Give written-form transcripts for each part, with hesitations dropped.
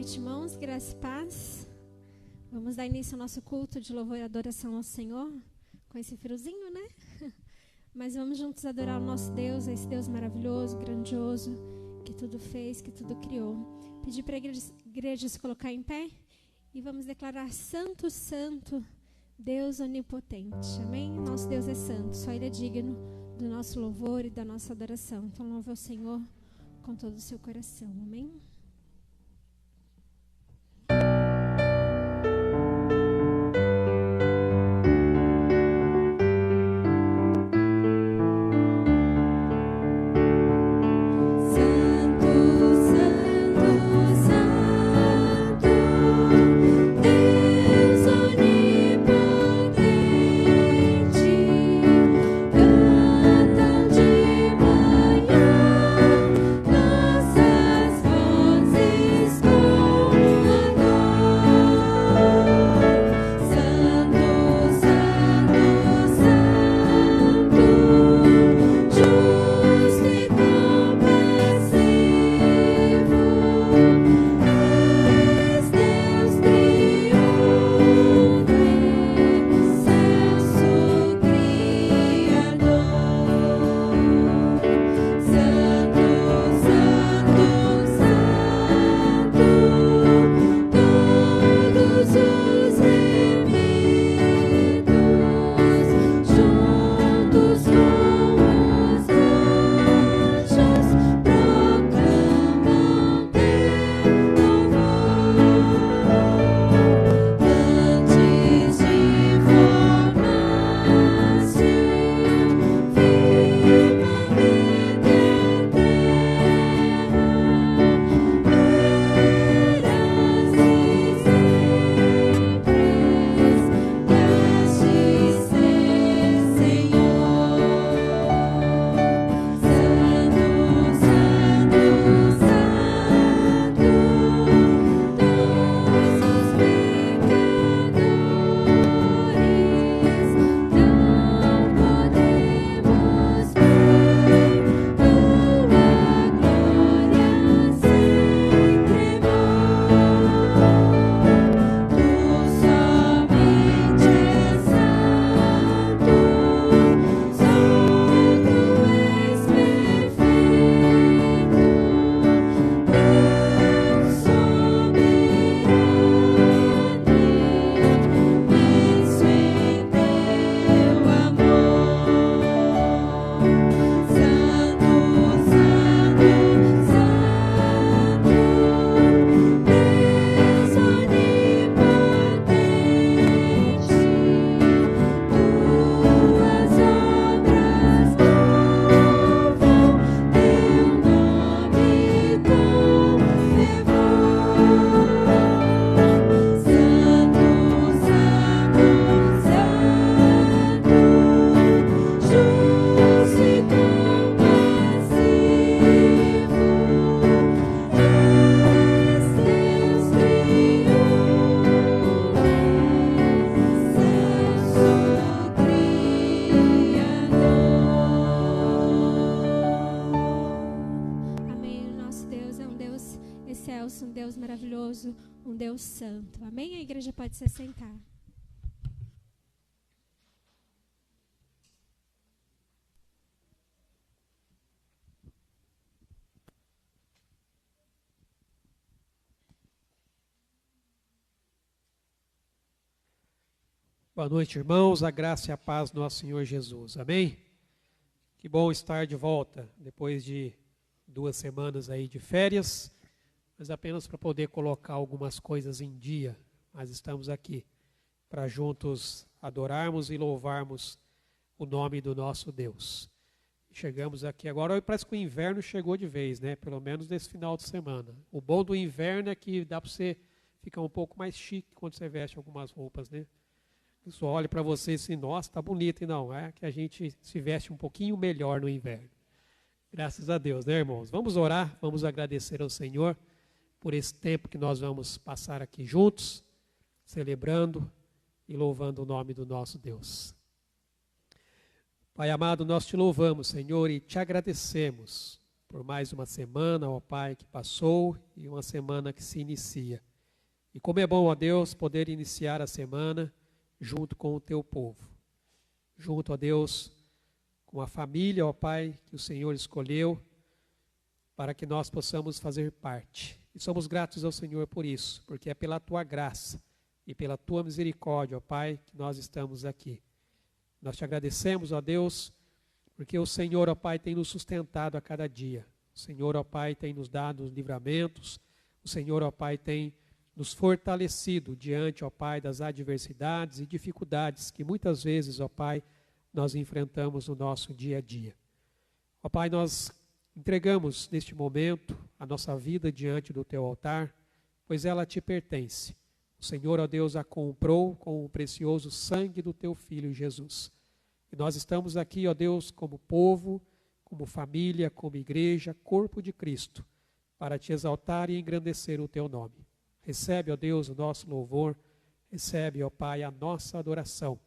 noite, irmãos, graça e paz. Vamos dar início ao nosso culto de louvor e adoração ao Senhor, com esse friozinho, né? Mas vamos juntos adorar o nosso Deus, esse Deus maravilhoso, grandioso, que tudo fez, que tudo criou. Pedir para a igreja se colocar em pé e vamos declarar: Santo, Santo, Deus onipotente. Amém? Nosso Deus é santo, só Ele é digno do nosso louvor e da nossa adoração. Então louve ao Senhor com todo o seu coração. Amém? Santo. Amém? A igreja pode se assentar. Boa noite, irmãos. A graça e a paz do nosso Senhor Jesus. Amém? Que bom estar de volta depois de 2 semanas aí de férias, mas apenas para poder colocar algumas coisas em dia. Mas estamos aqui para juntos adorarmos e louvarmos o nome do nosso Deus. Chegamos aqui agora, parece que o inverno chegou de vez, né? Pelo menos nesse final de semana. O bom do inverno é que dá para você ficar um pouco mais chique quando você veste algumas roupas, né? A pessoa olha para você e diz assim: nossa, está bonito, e não, é que a gente se veste um pouquinho melhor no inverno. Graças a Deus, né, irmãos? Vamos orar, vamos agradecer ao Senhor por esse tempo que nós vamos passar aqui juntos, celebrando e louvando o nome do nosso Deus. Pai amado, nós te louvamos, Senhor, e te agradecemos por mais uma semana, ó Pai, que passou e uma semana que se inicia. E como é bom, ó Deus, poder iniciar a semana junto com o Teu povo. Junto, ó Deus, com a família, ó Pai, que o Senhor escolheu para que nós possamos fazer parte. E somos gratos ao Senhor por isso, porque é pela Tua graça e pela Tua misericórdia, ó Pai, que nós estamos aqui. Nós te agradecemos, ó Deus, porque o Senhor, ó Pai, tem nos sustentado a cada dia. O Senhor, ó Pai, tem nos dado os livramentos. O Senhor, ó Pai, tem nos fortalecido diante, ó Pai, das adversidades e dificuldades que muitas vezes, ó Pai, nós enfrentamos no nosso dia a dia. Ó Pai, nós entregamos neste momento a nossa vida diante do Teu altar, pois ela te pertence. O Senhor, ó Deus, a comprou com o precioso sangue do Teu Filho Jesus. E nós estamos aqui, ó Deus, como povo, como família, como igreja, corpo de Cristo, para te exaltar e engrandecer o Teu nome. Recebe, ó Deus, o nosso louvor, recebe, ó Pai, a nossa adoração.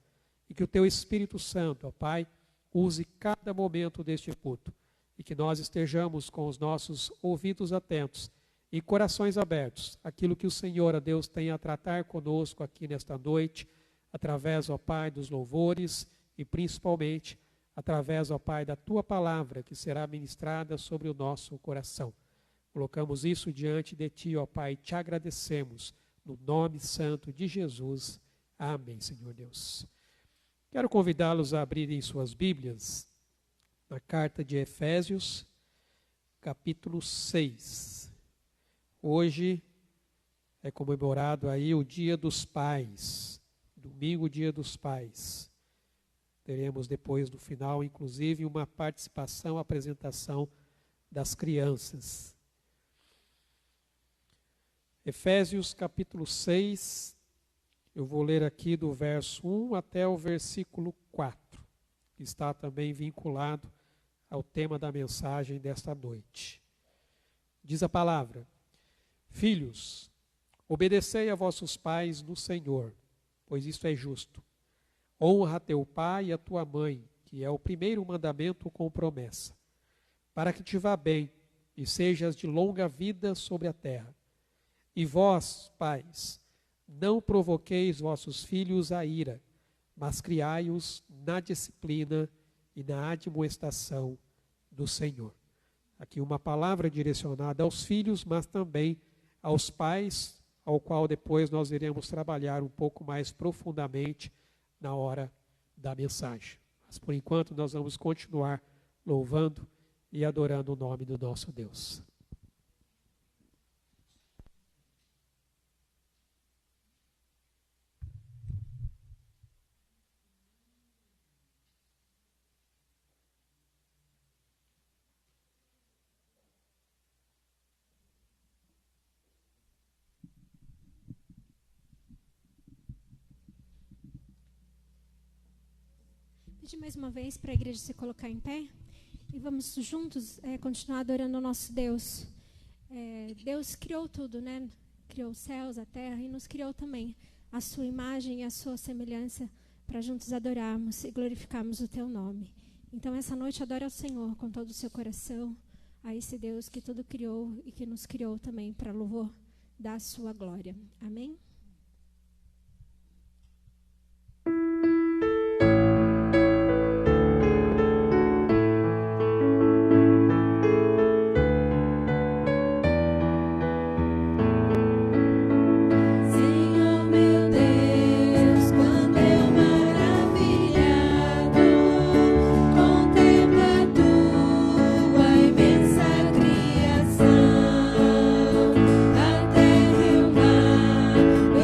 E que o Teu Espírito Santo, ó Pai, use cada momento deste culto. E que nós estejamos com os nossos ouvidos atentos e corações abertos, aquilo que o Senhor, ó Deus, tem a tratar conosco aqui nesta noite, através, ó Pai, dos louvores e principalmente através, ó Pai, da Tua palavra que será ministrada sobre o nosso coração. Colocamos isso diante de Ti, ó Pai, e te agradecemos no nome santo de Jesus. Amém, Senhor Deus. Quero convidá-los a abrirem suas Bíblias na carta de Efésios, capítulo 6. Hoje é comemorado aí o Dia dos Pais, domingo, Dia dos Pais. Teremos depois, no final, inclusive, uma participação, apresentação das crianças. Efésios capítulo 6, eu vou ler aqui do verso 1 até o versículo 4, que está também vinculado ao tema da mensagem desta noite. Diz a palavra: Filhos, obedecei a vossos pais no Senhor, pois isso é justo. Honra teu pai e a tua mãe, que é o primeiro mandamento com promessa, para que te vá bem e sejas de longa vida sobre a terra. E vós, pais, não provoqueis vossos filhos à ira, mas criai-os na disciplina e na admoestação do Senhor. Aqui uma palavra direcionada aos filhos, mas também aos pais, ao qual depois nós iremos trabalhar um pouco mais profundamente na hora da mensagem. Mas por enquanto nós vamos continuar louvando e adorando o nome do nosso Deus. Pedir mais uma vez para a igreja se colocar em pé e vamos juntos continuar adorando o nosso Deus. Deus criou tudo, né? Criou os céus, a terra e nos criou também a sua imagem e a sua semelhança para juntos adorarmos e glorificarmos o Teu nome. Então essa noite adore ao Senhor com todo o seu coração, a esse Deus que tudo criou e que nos criou também para louvor da sua glória. Amém? A terra e o mar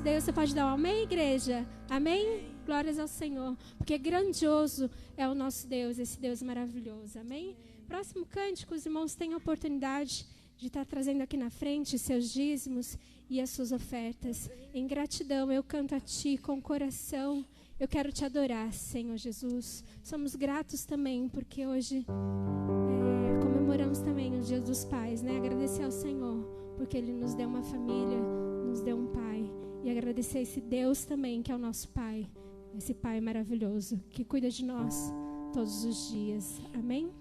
Deus. Você pode dar um amém, igreja? Amém? Glórias ao Senhor. Porque grandioso é o nosso Deus, esse Deus maravilhoso. Amém? Próximo cântico, os irmãos têm a oportunidade de estar trazendo aqui na frente seus dízimos e as suas ofertas. Em gratidão, eu canto a Ti com o coração. Eu quero Te adorar, Senhor Jesus. Somos gratos também, porque hoje comemoramos também o Dia dos Pais, né? Agradecer ao Senhor, porque Ele nos deu uma família, nos deu um Pai. E agradecer a esse Deus também, que é o nosso Pai. Esse Pai maravilhoso, que cuida de nós todos os dias. Amém?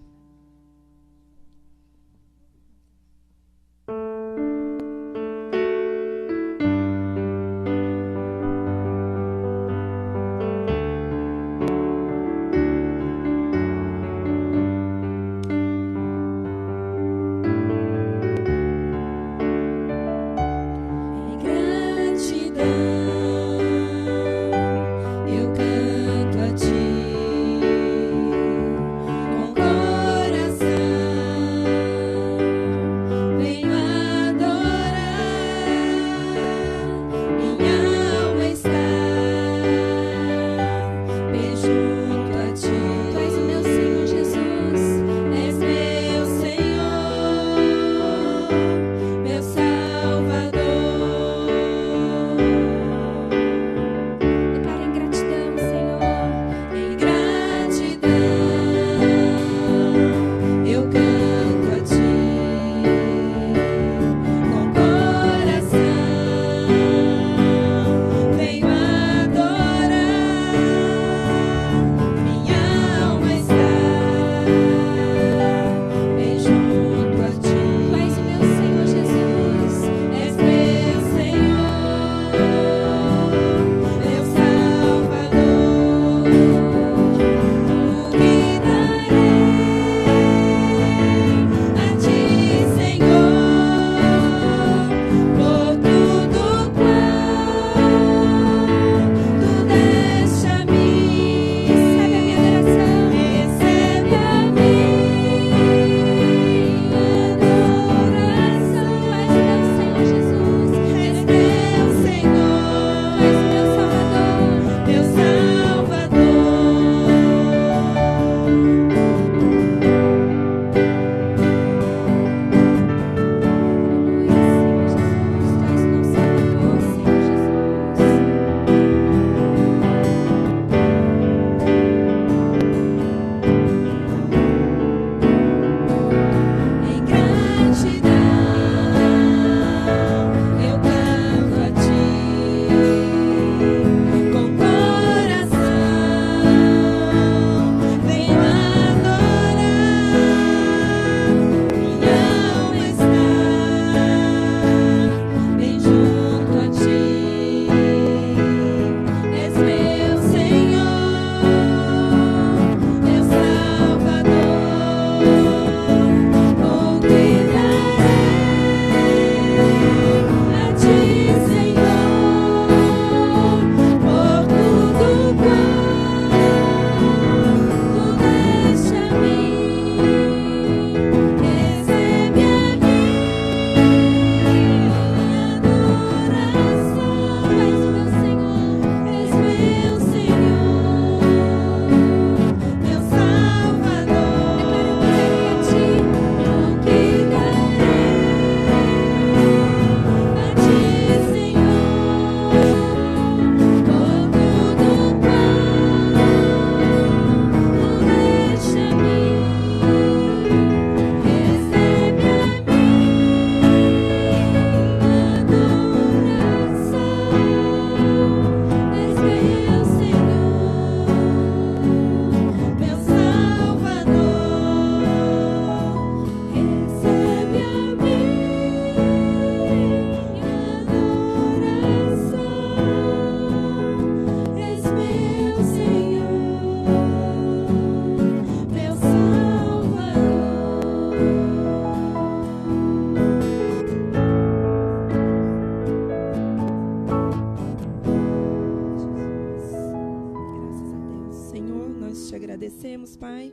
agradecemos, Pai,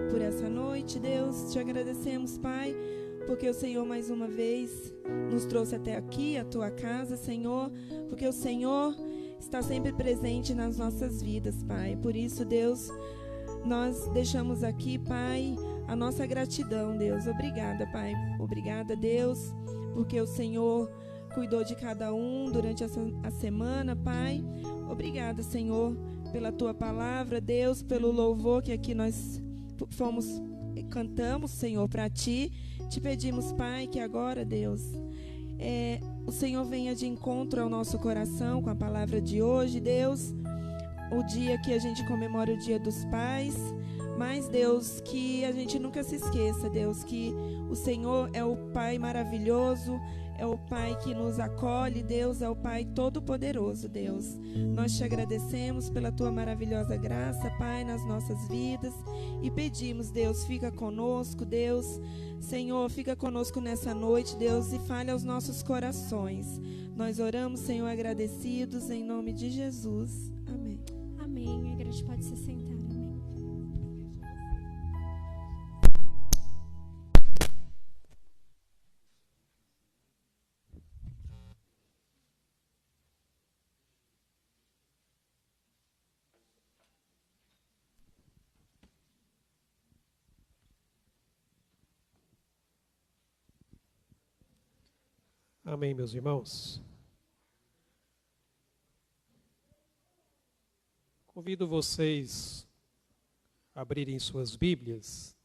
por essa noite, Deus. Te agradecemos, Pai, porque o Senhor mais uma vez nos trouxe até aqui, a tua casa, Senhor, porque o Senhor está sempre presente nas nossas vidas, Pai. Por isso, Deus, nós deixamos aqui, Pai, a nossa gratidão, Deus. Obrigada, Pai. Obrigada, Deus, porque o Senhor cuidou de cada um durante a semana, Pai. Obrigada, Senhor, pela tua palavra, Deus, pelo louvor que aqui nós cantamos, Senhor, para ti. Te pedimos, Pai, que agora, Deus, o Senhor venha de encontro ao nosso coração com a palavra de hoje, Deus. O dia que a gente comemora o Dia dos Pais, mas, Deus, que a gente nunca se esqueça, Deus, que o Senhor é o Pai maravilhoso, é o Pai que nos acolhe, Deus, é o Pai todo-poderoso, Deus. Nós te agradecemos pela tua maravilhosa graça, Pai, nas nossas vidas, e pedimos, Deus, fica conosco, Deus. Senhor, fica conosco nessa noite, Deus, e fale aos nossos corações. Nós oramos, Senhor, agradecidos, em nome de Jesus. Amém. Amém. A igreja pode se sentar. Amém. Amém, meus irmãos. Convido vocês a abrirem suas Bíblias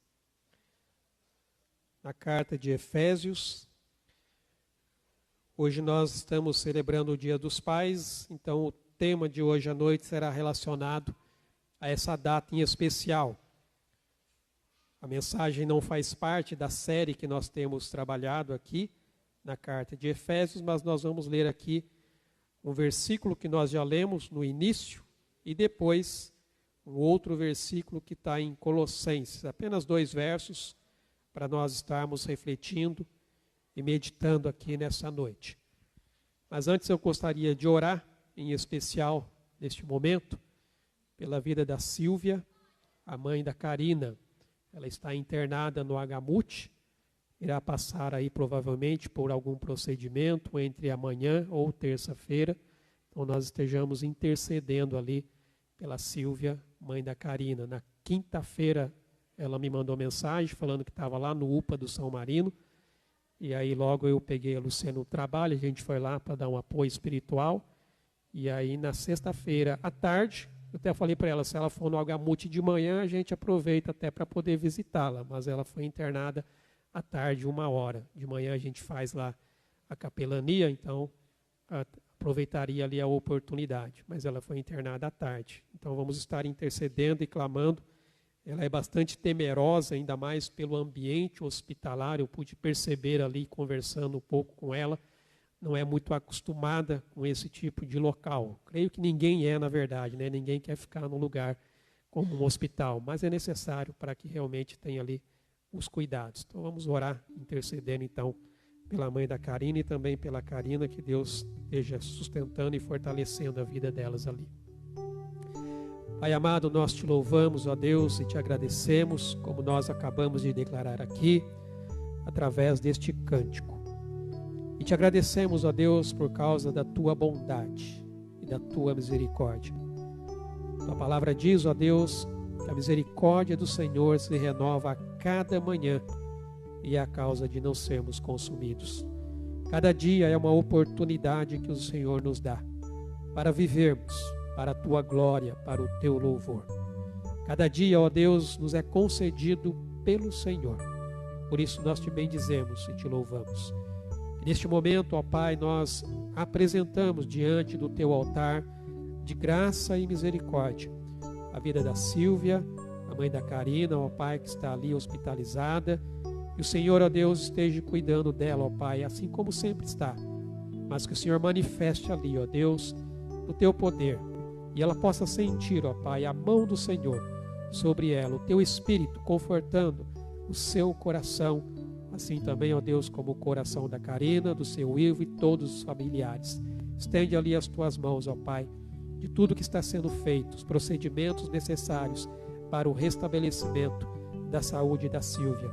na carta de Efésios. Hoje nós estamos celebrando o Dia dos Pais, então o tema de hoje à noite será relacionado a essa data em especial. A mensagem não faz parte da série que nós temos trabalhado aqui na carta de Efésios, mas nós vamos ler aqui um versículo que nós já lemos no início e depois um outro versículo que está em Colossenses, apenas 2 versos para nós estarmos refletindo e meditando aqui nessa noite. Mas antes eu gostaria de orar, em especial neste momento, pela vida da Silvia, a mãe da Karina. Ela está internada no HMUT, irá passar aí provavelmente por algum procedimento entre amanhã ou terça-feira. Então nós estejamos intercedendo ali pela Silvia, mãe da Karina. Na quinta-feira ela me mandou mensagem falando que estava lá no UPA do São Marino. E aí logo eu peguei a Luciana no trabalho, a gente foi lá para dar um apoio espiritual. E aí na sexta-feira à tarde, eu até falei para ela, se ela for no HMUT de manhã, a gente aproveita até para poder visitá-la. Mas ela foi internada à tarde, 1h. De manhã a gente faz lá a capelania, então aproveitaria ali a oportunidade. Mas ela foi internada à tarde. Então vamos estar intercedendo e clamando. Ela é bastante temerosa, ainda mais pelo ambiente hospitalar. Eu pude perceber ali, conversando um pouco com ela, não é muito acostumada com esse tipo de local. Creio que ninguém é, na verdade, né? Ninguém quer ficar num lugar como um hospital, mas é necessário para que realmente tenha ali os cuidados. Então vamos orar, intercedendo então pela mãe da Karina e também pela Karina, que Deus esteja sustentando e fortalecendo a vida delas ali. Pai amado, nós te louvamos, ó Deus, e te agradecemos, como nós acabamos de declarar aqui, através deste cântico. E te agradecemos, ó Deus, por causa da tua bondade e da tua misericórdia. Tua palavra diz, ó Deus, que a misericórdia do Senhor se renova a cada manhã e é a causa de não sermos consumidos. Cada dia é uma oportunidade que o Senhor nos dá para vivermos para a tua glória, para o teu louvor. Cada dia, ó Deus, nos é concedido pelo Senhor. Por isso nós te bendizemos e te louvamos. E neste momento, ó Pai, nós apresentamos diante do teu altar de graça e misericórdia a vida da Silvia, a mãe da Karina, ó Pai, que está ali hospitalizada. Que o Senhor, ó Deus, esteja cuidando dela, ó Pai, assim como sempre está. Mas que o Senhor manifeste ali, ó Deus, o teu poder. E ela possa sentir, ó Pai, a mão do Senhor sobre ela, o teu Espírito confortando o seu coração, assim também, ó Deus, como o coração da Karina, do seu Ivo e todos os familiares. Estende ali as tuas mãos, ó Pai, de tudo que está sendo feito, os procedimentos necessários para o restabelecimento da saúde da Silvia.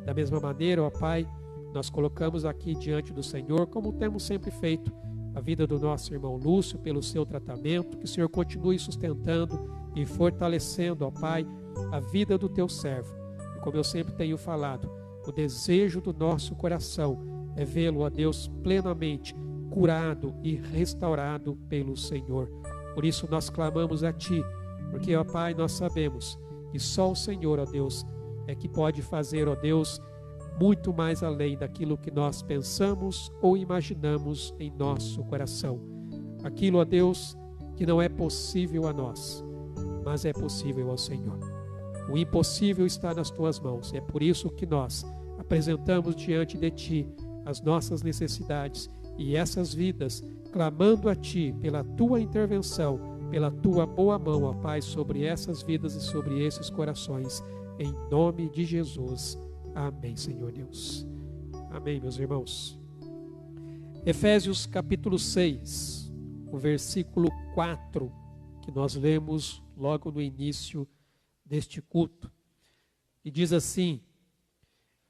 Da mesma maneira, ó Pai, nós colocamos aqui diante do Senhor, como temos sempre feito, a vida do nosso irmão Lúcio, pelo seu tratamento, que o Senhor continue sustentando e fortalecendo, ó Pai, a vida do teu servo. E como eu sempre tenho falado, o desejo do nosso coração é vê-lo, ó Deus, plenamente curado e restaurado pelo Senhor. Por isso nós clamamos a Ti, porque, ó Pai, nós sabemos que só o Senhor, ó Deus, é que pode fazer, ó Deus, muito mais além daquilo que nós pensamos ou imaginamos em nosso coração. Aquilo, ó Deus, que não é possível a nós, mas é possível ao Senhor. O impossível está nas Tuas mãos. É por isso que nós apresentamos diante de Ti as nossas necessidades e essas vidas, clamando a Ti pela Tua intervenção, pela Tua boa mão, ó Pai, sobre essas vidas e sobre esses corações, em nome de Jesus. Amém, Senhor Deus. Amém, meus irmãos. Efésios capítulo 6, o versículo 4, que nós lemos logo no início deste culto. E diz assim: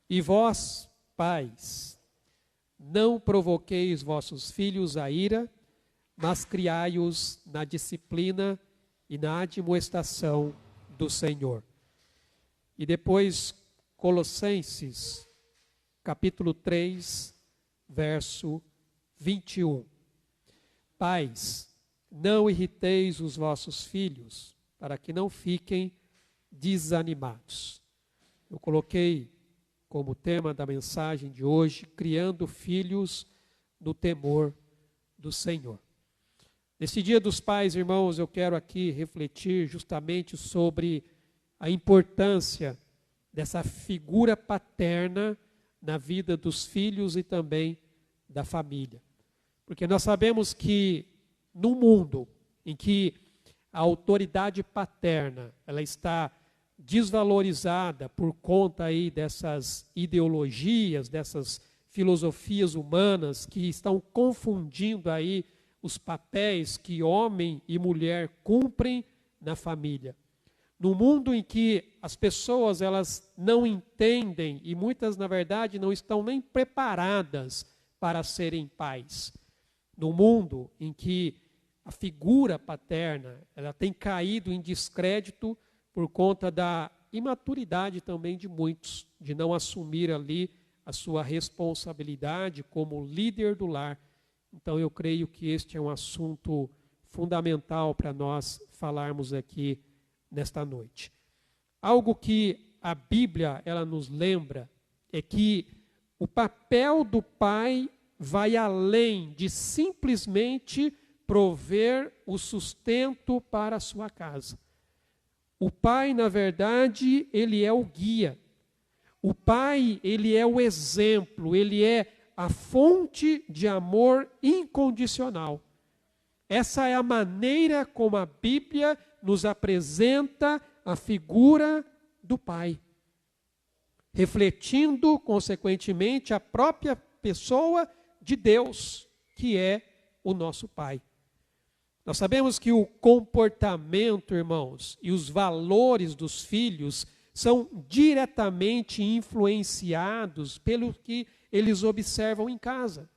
E vós, pais, não provoqueis vossos filhos a ira, mas criai-os na disciplina e na admoestação do Senhor. E depois, Colossenses, capítulo 3, verso 21. Pais, não irriteis os vossos filhos, para que não fiquem desanimados. Eu coloquei como tema da mensagem de hoje, criando filhos no temor do Senhor. Nesse Dia dos Pais, irmãos, eu quero aqui refletir justamente sobre a importância dessa figura paterna na vida dos filhos e também da família. Porque nós sabemos que no mundo em que a autoridade paterna ela está desvalorizada por conta aí dessas ideologias, dessas filosofias humanas que estão confundindo aí os papéis que homem e mulher cumprem na família. No mundo em que as pessoas elas não entendem e muitas, na verdade, não estão nem preparadas para serem pais. No mundo em que a figura paterna ela tem caído em descrédito por conta da imaturidade também de muitos, de não assumir ali a sua responsabilidade como líder do lar. Então eu creio que este é um assunto fundamental para nós falarmos aqui nesta noite. Algo que a Bíblia ela nos lembra é que o papel do pai vai além de simplesmente prover o sustento para a sua casa. O pai, na verdade, ele é o guia. O pai, ele é o exemplo, ele é a fonte de amor incondicional. Essa é a maneira como a Bíblia nos apresenta a figura do pai, refletindo, consequentemente, a própria pessoa de Deus, que é o nosso pai. Nós sabemos que o comportamento, irmãos, e os valores dos filhos são diretamente influenciados pelo que eles observam em casa.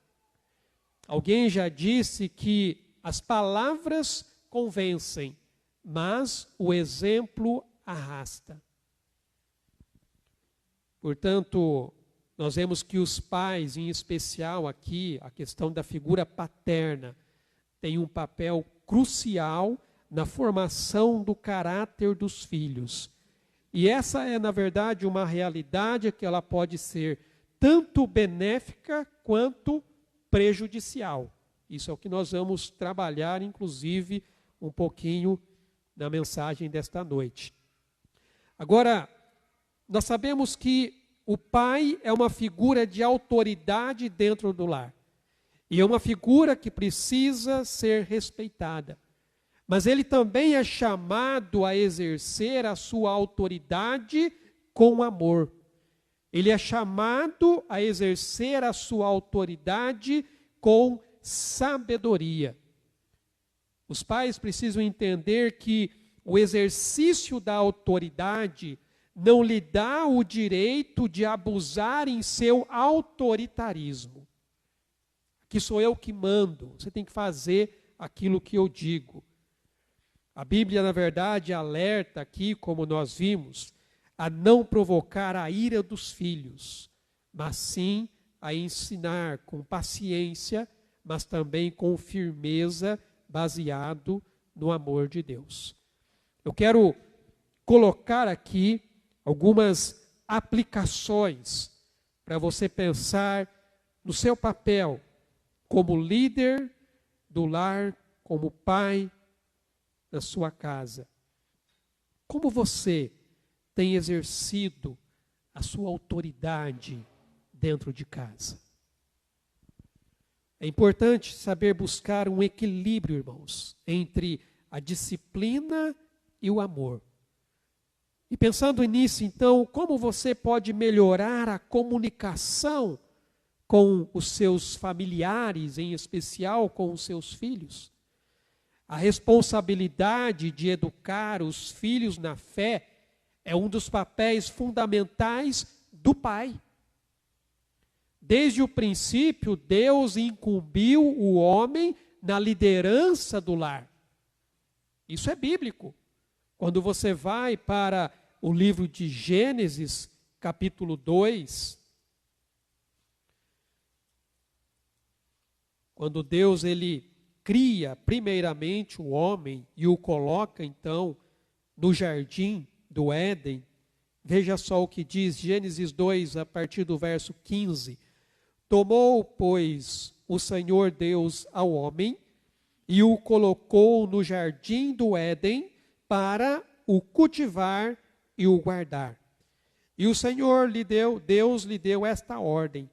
Alguém já disse que as palavras convencem, mas o exemplo arrasta. Portanto, nós vemos que os pais, em especial aqui, a questão da figura paterna, tem um papel crucial na formação do caráter dos filhos. E essa é, na verdade, uma realidade que ela pode ser tanto benéfica quanto prejudicial. Isso é o que nós vamos trabalhar, inclusive, um pouquinho na mensagem desta noite. Agora, nós sabemos que o pai é uma figura de autoridade dentro do lar. E é uma figura que precisa ser respeitada. Mas ele também é chamado a exercer a sua autoridade com amor. Ele é chamado a exercer a sua autoridade com sabedoria. Os pais precisam entender que o exercício da autoridade não lhe dá o direito de abusar em seu autoritarismo. Aqui sou eu que mando, você tem que fazer aquilo que eu digo. A Bíblia, na verdade, alerta aqui, como nós vimos, a não provocar a ira dos filhos, mas sim a ensinar com paciência, mas também com firmeza, baseado no amor de Deus. Eu quero colocar aqui algumas aplicações para você pensar no seu papel como líder do lar, como pai da sua casa. Como você tem exercido a sua autoridade dentro de casa? É importante saber buscar um equilíbrio, irmãos, entre a disciplina e o amor. E pensando nisso, então, como você pode melhorar a comunicação com os seus familiares, em especial com os seus filhos? A responsabilidade de educar os filhos na fé é um dos papéis fundamentais do pai. Desde o princípio, Deus incumbiu o homem na liderança do lar. Isso é bíblico. Quando você vai para o livro de Gênesis, capítulo 2, quando Deus ele cria primeiramente o homem e o coloca então no jardim do Éden, veja só o que diz Gênesis 2, a partir do verso 15. Tomou, pois, o Senhor Deus ao homem e o colocou no jardim do Éden para o cultivar e o guardar. E o Senhor Deus lhe deu esta ordem: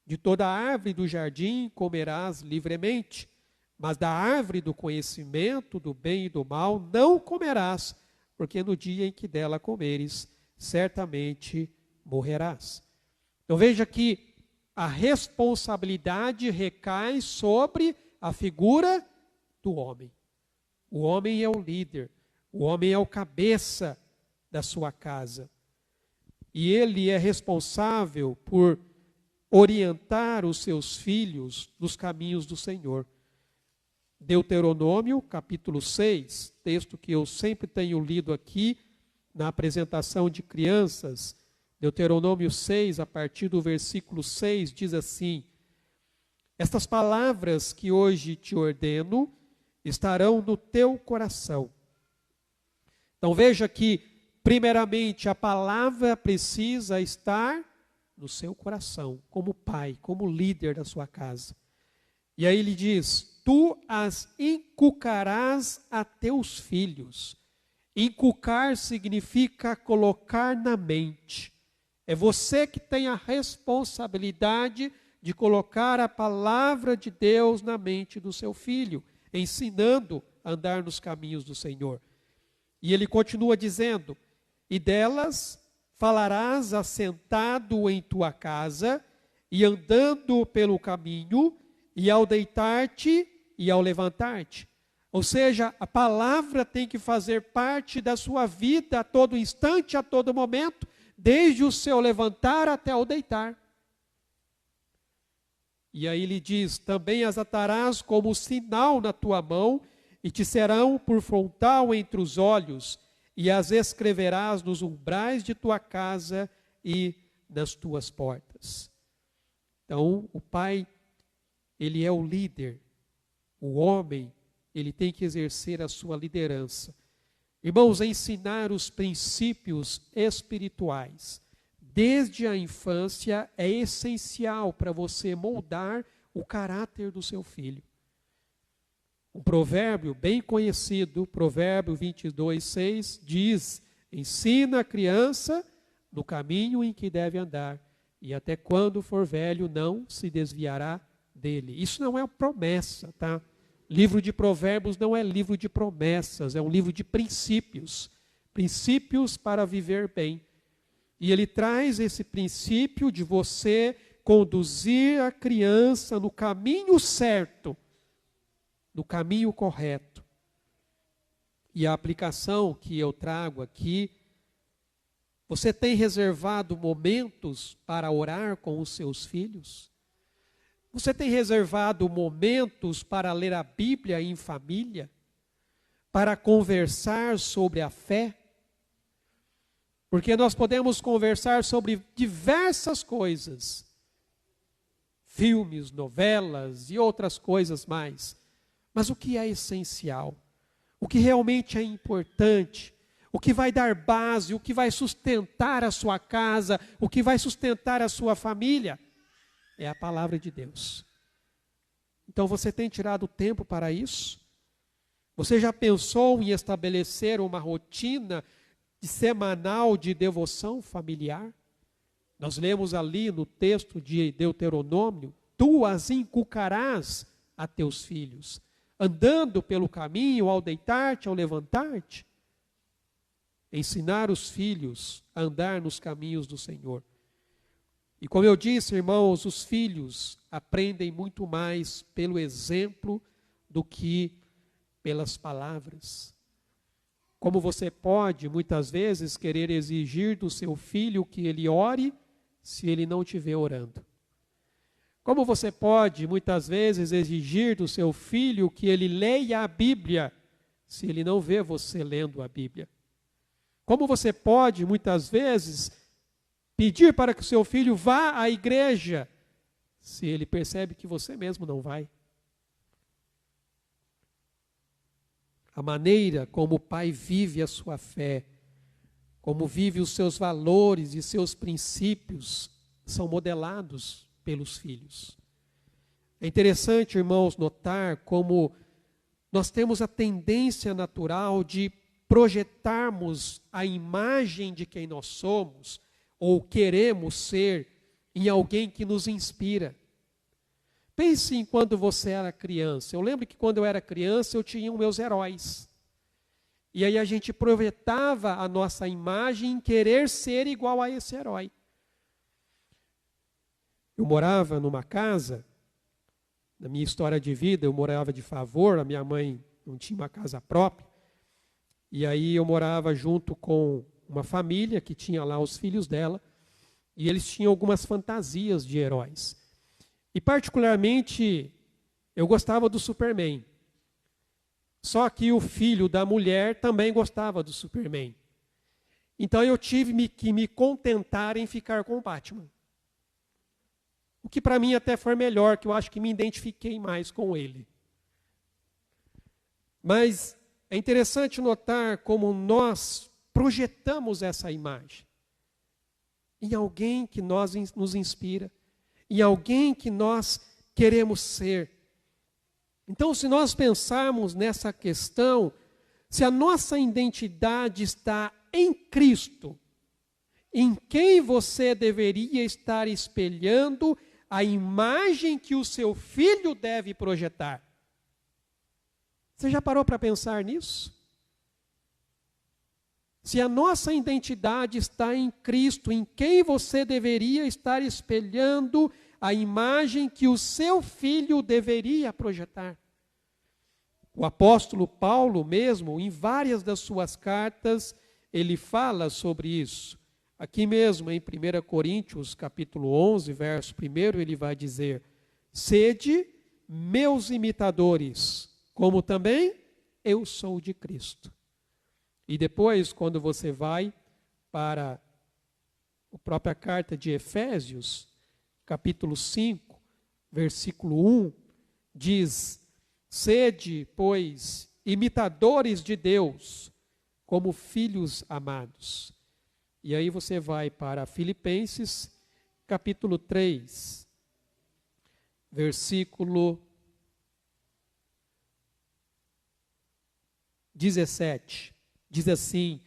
de toda árvore do jardim comerás livremente, mas da árvore do conhecimento do bem e do mal não comerás, porque no dia em que dela comeres, certamente morrerás. Então veja que a responsabilidade recai sobre a figura do homem. O homem é o líder, o homem é o cabeça da sua casa. E ele é responsável por orientar os seus filhos nos caminhos do Senhor. Deuteronômio, capítulo 6, texto que eu sempre tenho lido aqui na apresentação de crianças. Deuteronômio 6, a partir do versículo 6, diz assim: estas palavras que hoje te ordeno estarão no teu coração. Então veja que, primeiramente, a palavra precisa estar no seu coração, como pai, como líder da sua casa. E aí ele diz: tu as inculcarás a teus filhos. Inculcar significa colocar na mente. É você que tem a responsabilidade de colocar a palavra de Deus na mente do seu filho, ensinando a andar nos caminhos do Senhor. E ele continua dizendo: e delas falarás assentado em tua casa, e andando pelo caminho, e ao deitar-te e ao levantar-te. Ou seja, a palavra tem que fazer parte da sua vida a todo instante, a todo momento, desde o seu levantar até o deitar. E aí ele diz: também as atarás como sinal na tua mão, e te serão por frontal entre os olhos, e as escreverás nos umbrais de tua casa e nas tuas portas. Então, o pai, ele é o líder. O homem, ele tem que exercer a sua liderança. Irmãos, ensinar os princípios espirituais desde a infância é essencial para você moldar o caráter do seu filho. Um provérbio bem conhecido, Provérbio 22:6, diz: ensina a criança no caminho em que deve andar, e até quando for velho não se desviará dele. Isso não é promessa, tá? Livro de Provérbios não é livro de promessas, é um livro de princípios. Princípios para viver bem. E ele traz esse princípio de você conduzir a criança no caminho certo, no caminho correto. E a aplicação que eu trago aqui Você tem reservado momentos para orar com os seus filhos? Você tem reservado momentos para ler a Bíblia em família? Para conversar sobre a fé? Porque nós podemos conversar sobre diversas coisas, filmes, novelas e outras coisas mais. Mas o que é essencial? O que realmente é importante? O que vai dar base, o que vai sustentar a sua casa, o que vai sustentar a sua família? É a palavra de Deus. Então você tem tirado tempo para isso? Você já pensou em estabelecer uma rotina semanal de devoção familiar? Nós lemos ali no texto de Deuteronômio: tu as inculcarás a teus filhos, andando pelo caminho ao deitar-te, ao levantar-te. Ensinar os filhos a andar nos caminhos do Senhor. E como eu disse, irmãos, os filhos aprendem muito mais pelo exemplo do que pelas palavras. Como você pode, muitas vezes, querer exigir do seu filho que ele ore, se ele não estiver orando? Como você pode, muitas vezes, exigir do seu filho que ele leia a Bíblia, se ele não vê você lendo a Bíblia? Como você pode, muitas vezes, pedir para que o seu filho vá à igreja, se ele percebe que você mesmo não vai? A maneira como o pai vive a sua fé, como vive os seus valores e seus princípios, são modelados pelos filhos. É interessante, irmãos, notar como nós temos a tendência natural de projetarmos a imagem de quem nós somos ou queremos ser em alguém que nos inspira. Pense em quando você era criança. Eu lembro que quando eu era criança eu tinha os meus heróis. E aí a gente projetava a nossa imagem em querer ser igual a esse herói. Eu morava numa casa, na minha história de vida, eu morava de favor, a minha mãe não tinha uma casa própria. E aí eu morava junto com uma família que tinha lá os filhos dela, e eles tinham algumas fantasias de heróis. E particularmente, eu gostava do Superman. Só que o filho da mulher também gostava do Superman. Então eu tive que me contentar em ficar com o Batman. O que para mim até foi melhor, que eu acho que me identifiquei mais com ele. Mas é interessante notar como nós projetamos essa imagem em alguém que nos inspira, em alguém que nós queremos ser. Então, se nós pensarmos nessa questão, se a nossa identidade está em Cristo, em quem você deveria estar espelhando a imagem que o seu filho deve projetar? Você já parou para pensar nisso? Se a nossa identidade está em Cristo, em quem você deveria estar espelhando a imagem que o seu filho deveria projetar? O apóstolo Paulo mesmo, em várias das suas cartas, ele fala sobre isso. Aqui mesmo em 1 Coríntios, capítulo 11, verso 1, ele vai dizer: sede meus imitadores, como também eu sou de Cristo. E depois, quando você vai para a própria carta de Efésios, capítulo 5, versículo 1, diz: sede, pois, imitadores de Deus, como filhos amados. E aí você vai para Filipenses, capítulo 3, versículo 17. Diz assim: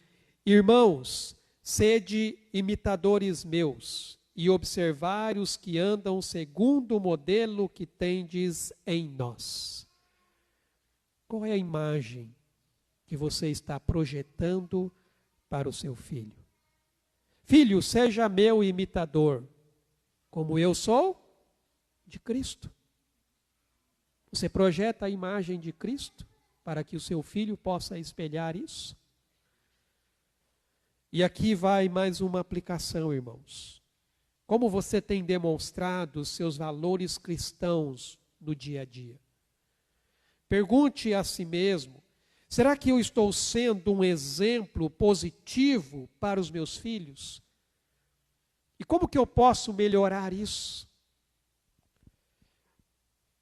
irmãos, sede imitadores meus, e observai os que andam segundo o modelo que tendes em nós. Qual é a imagem que você está projetando para o seu filho? Filho, seja meu imitador, como eu sou de Cristo. Você projeta a imagem de Cristo para que o seu filho possa espelhar isso? E aqui vai mais uma aplicação, irmãos. Como você tem demonstrado os seus valores cristãos no dia a dia? Pergunte a si mesmo: será que eu estou sendo um exemplo positivo para os meus filhos? E como que eu posso melhorar isso?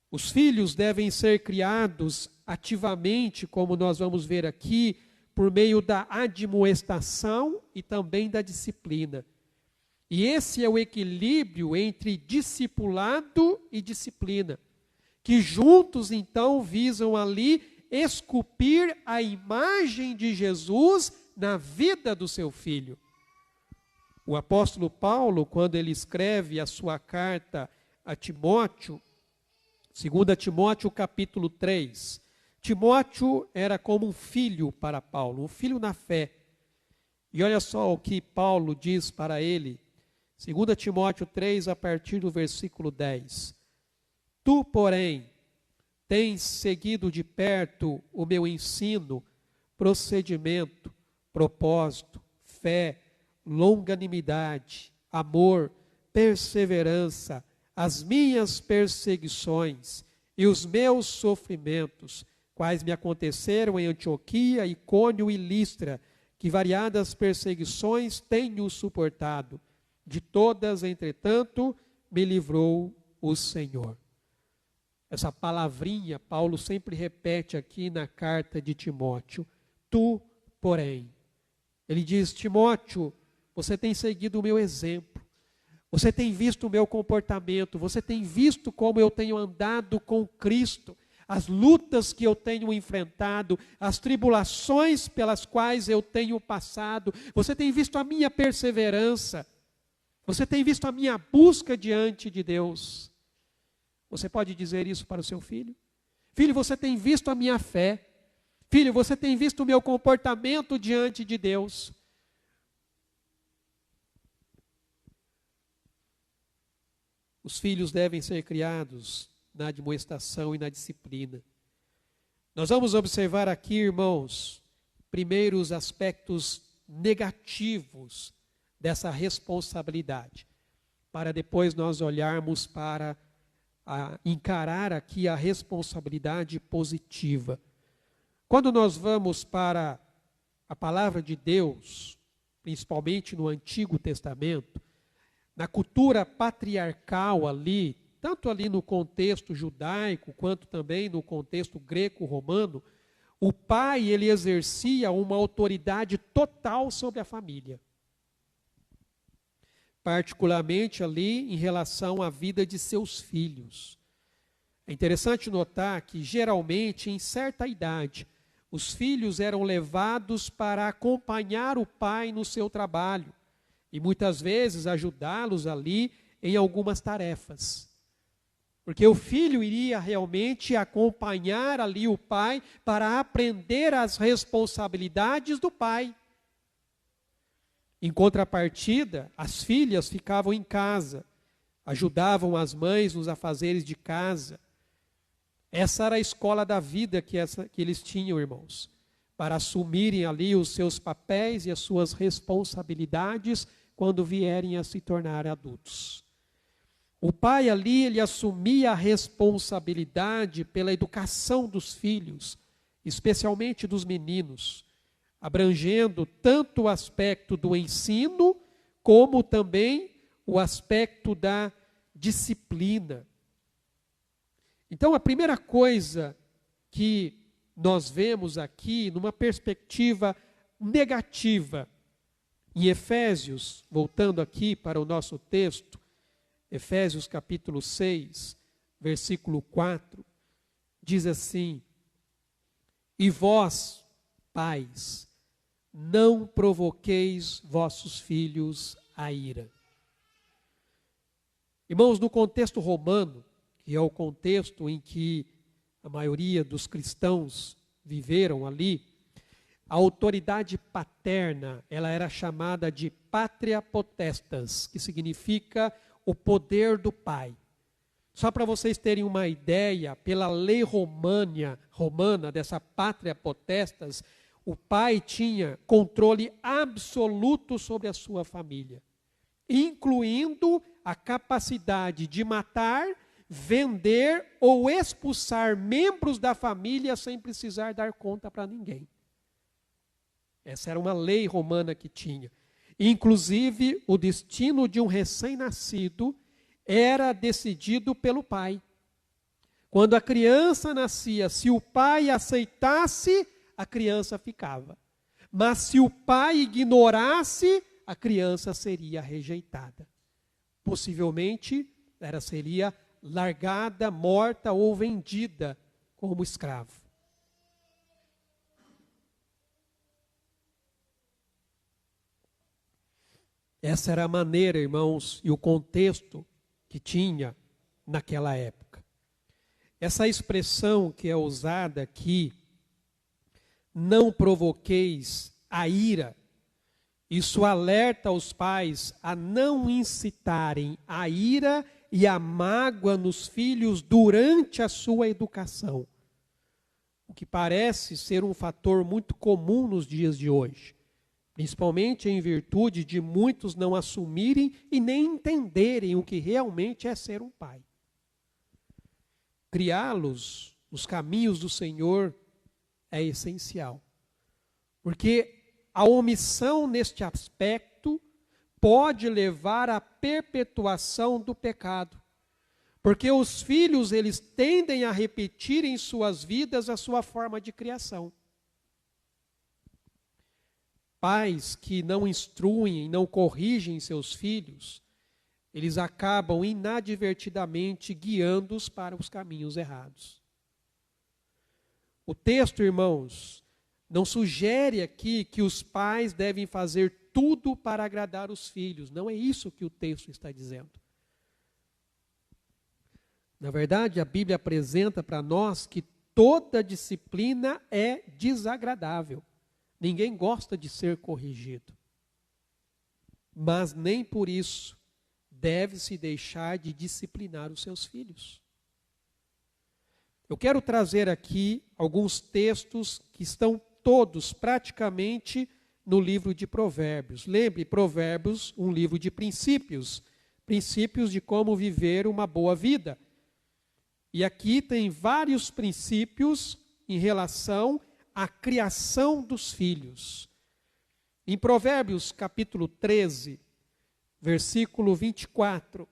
Os filhos devem ser criados ativamente, como nós vamos ver aqui, por meio da admoestação e também da disciplina. E esse é o equilíbrio entre discipulado e disciplina, que juntos então visam ali esculpir a imagem de Jesus na vida do seu filho. O apóstolo Paulo, quando ele escreve a sua carta a Timóteo, 2 Timóteo capítulo 3, Timóteo era como um filho para Paulo, um filho na fé. E olha só o que Paulo diz para ele, 2 Timóteo 3, a partir do versículo 10. Tu, porém, tens seguido de perto o meu ensino, procedimento, propósito, fé, longanimidade, amor, perseverança, as minhas perseguições e os meus sofrimentos, quais me aconteceram em Antioquia, Icônio e Listra, que variadas perseguições tenho suportado. De todas, entretanto, me livrou o Senhor. Essa palavrinha Paulo sempre repete aqui na carta de Timóteo. Tu, porém. Ele diz: Timóteo, você tem seguido o meu exemplo. Você tem visto o meu comportamento. Você tem visto como eu tenho andado com Cristo. As lutas que eu tenho enfrentado, as tribulações pelas quais eu tenho passado. Você tem visto a minha perseverança. Você tem visto a minha busca diante de Deus. Você pode dizer isso para o seu filho? Filho, você tem visto a minha fé. Filho, você tem visto o meu comportamento diante de Deus. Os filhos devem ser criados na admoestação e na disciplina. Nós vamos observar aqui, irmãos, primeiro os aspectos negativos dessa responsabilidade, para depois nós olharmos para encarar aqui a responsabilidade positiva. Quando nós vamos para a palavra de Deus, principalmente no Antigo Testamento, na cultura patriarcal ali, tanto ali no contexto judaico, quanto também no contexto greco-romano, o pai, ele exercia uma autoridade total sobre a família. Particularmente ali em relação à vida de seus filhos. É interessante notar que, geralmente, em certa idade, os filhos eram levados para acompanhar o pai no seu trabalho e muitas vezes ajudá-los ali em algumas tarefas. Porque o filho iria realmente acompanhar ali o pai para aprender as responsabilidades do pai. Em contrapartida, as filhas ficavam em casa, ajudavam as mães nos afazeres de casa. Essa era a escola da vida que eles tinham, irmãos, para assumirem ali os seus papéis e as suas responsabilidades quando vierem a se tornar adultos. O pai ali, ele assumia a responsabilidade pela educação dos filhos, especialmente dos meninos, abrangendo tanto o aspecto do ensino, como também o aspecto da disciplina. Então, a primeira coisa que nós vemos aqui, numa perspectiva negativa, em Efésios, voltando aqui para o nosso texto, Efésios capítulo 6, versículo 4, diz assim: E vós, pais, não provoqueis vossos filhos a ira. Irmãos, no contexto romano, que é o contexto em que a maioria dos cristãos viveram ali, a autoridade paterna, ela era chamada de pátria potestas, que significa o poder do pai. Só para vocês terem uma ideia, pela lei romana dessa pátria potestas, o pai tinha controle absoluto sobre a sua família, incluindo a capacidade de matar, vender ou expulsar membros da família sem precisar dar conta para ninguém. Essa era uma lei romana que tinha. Inclusive, o destino de um recém-nascido era decidido pelo pai. Quando a criança nascia, se o pai aceitasse, a criança ficava. Mas se o pai ignorasse, a criança seria rejeitada. Possivelmente, ela seria largada, morta ou vendida como escravo. Essa era a maneira, irmãos, e o contexto que tinha naquela época. Essa expressão que é usada aqui, não provoqueis a ira, isso alerta os pais a não incitarem a ira e a mágoa nos filhos durante a sua educação. O que parece ser um fator muito comum nos dias de hoje, principalmente em virtude de muitos não assumirem e nem entenderem o que realmente é ser um pai. Criá-los nos caminhos do Senhor é essencial, porque a omissão neste aspecto pode levar à perpetuação do pecado, porque os filhos eles tendem a repetir em suas vidas a sua forma de criação. Pais que não instruem, não corrigem seus filhos, eles acabam inadvertidamente guiando-os para os caminhos errados. O texto, irmãos, não sugere aqui que os pais devem fazer tudo para agradar os filhos. Não é isso que o texto está dizendo. Na verdade, a Bíblia apresenta para nós que toda disciplina é desagradável. Ninguém gosta de ser corrigido. Mas nem por isso deve-se deixar de disciplinar os seus filhos. Eu quero trazer aqui alguns textos que estão todos praticamente no livro de Provérbios. Lembre, Provérbios, um livro de princípios, princípios de como viver uma boa vida. E aqui tem vários princípios em relação à criação dos filhos. Em Provérbios capítulo 13, versículo 24,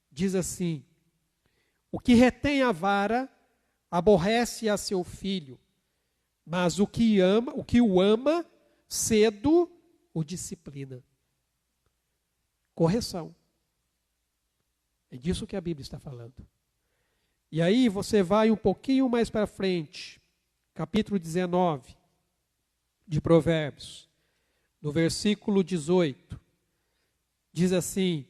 diz assim: o que retém a vara aborrece a seu filho, mas o que o ama, cedo o disciplina. Correção. É disso que a Bíblia está falando. E aí você vai um pouquinho mais para frente, capítulo 19 de Provérbios, no versículo 18, diz assim: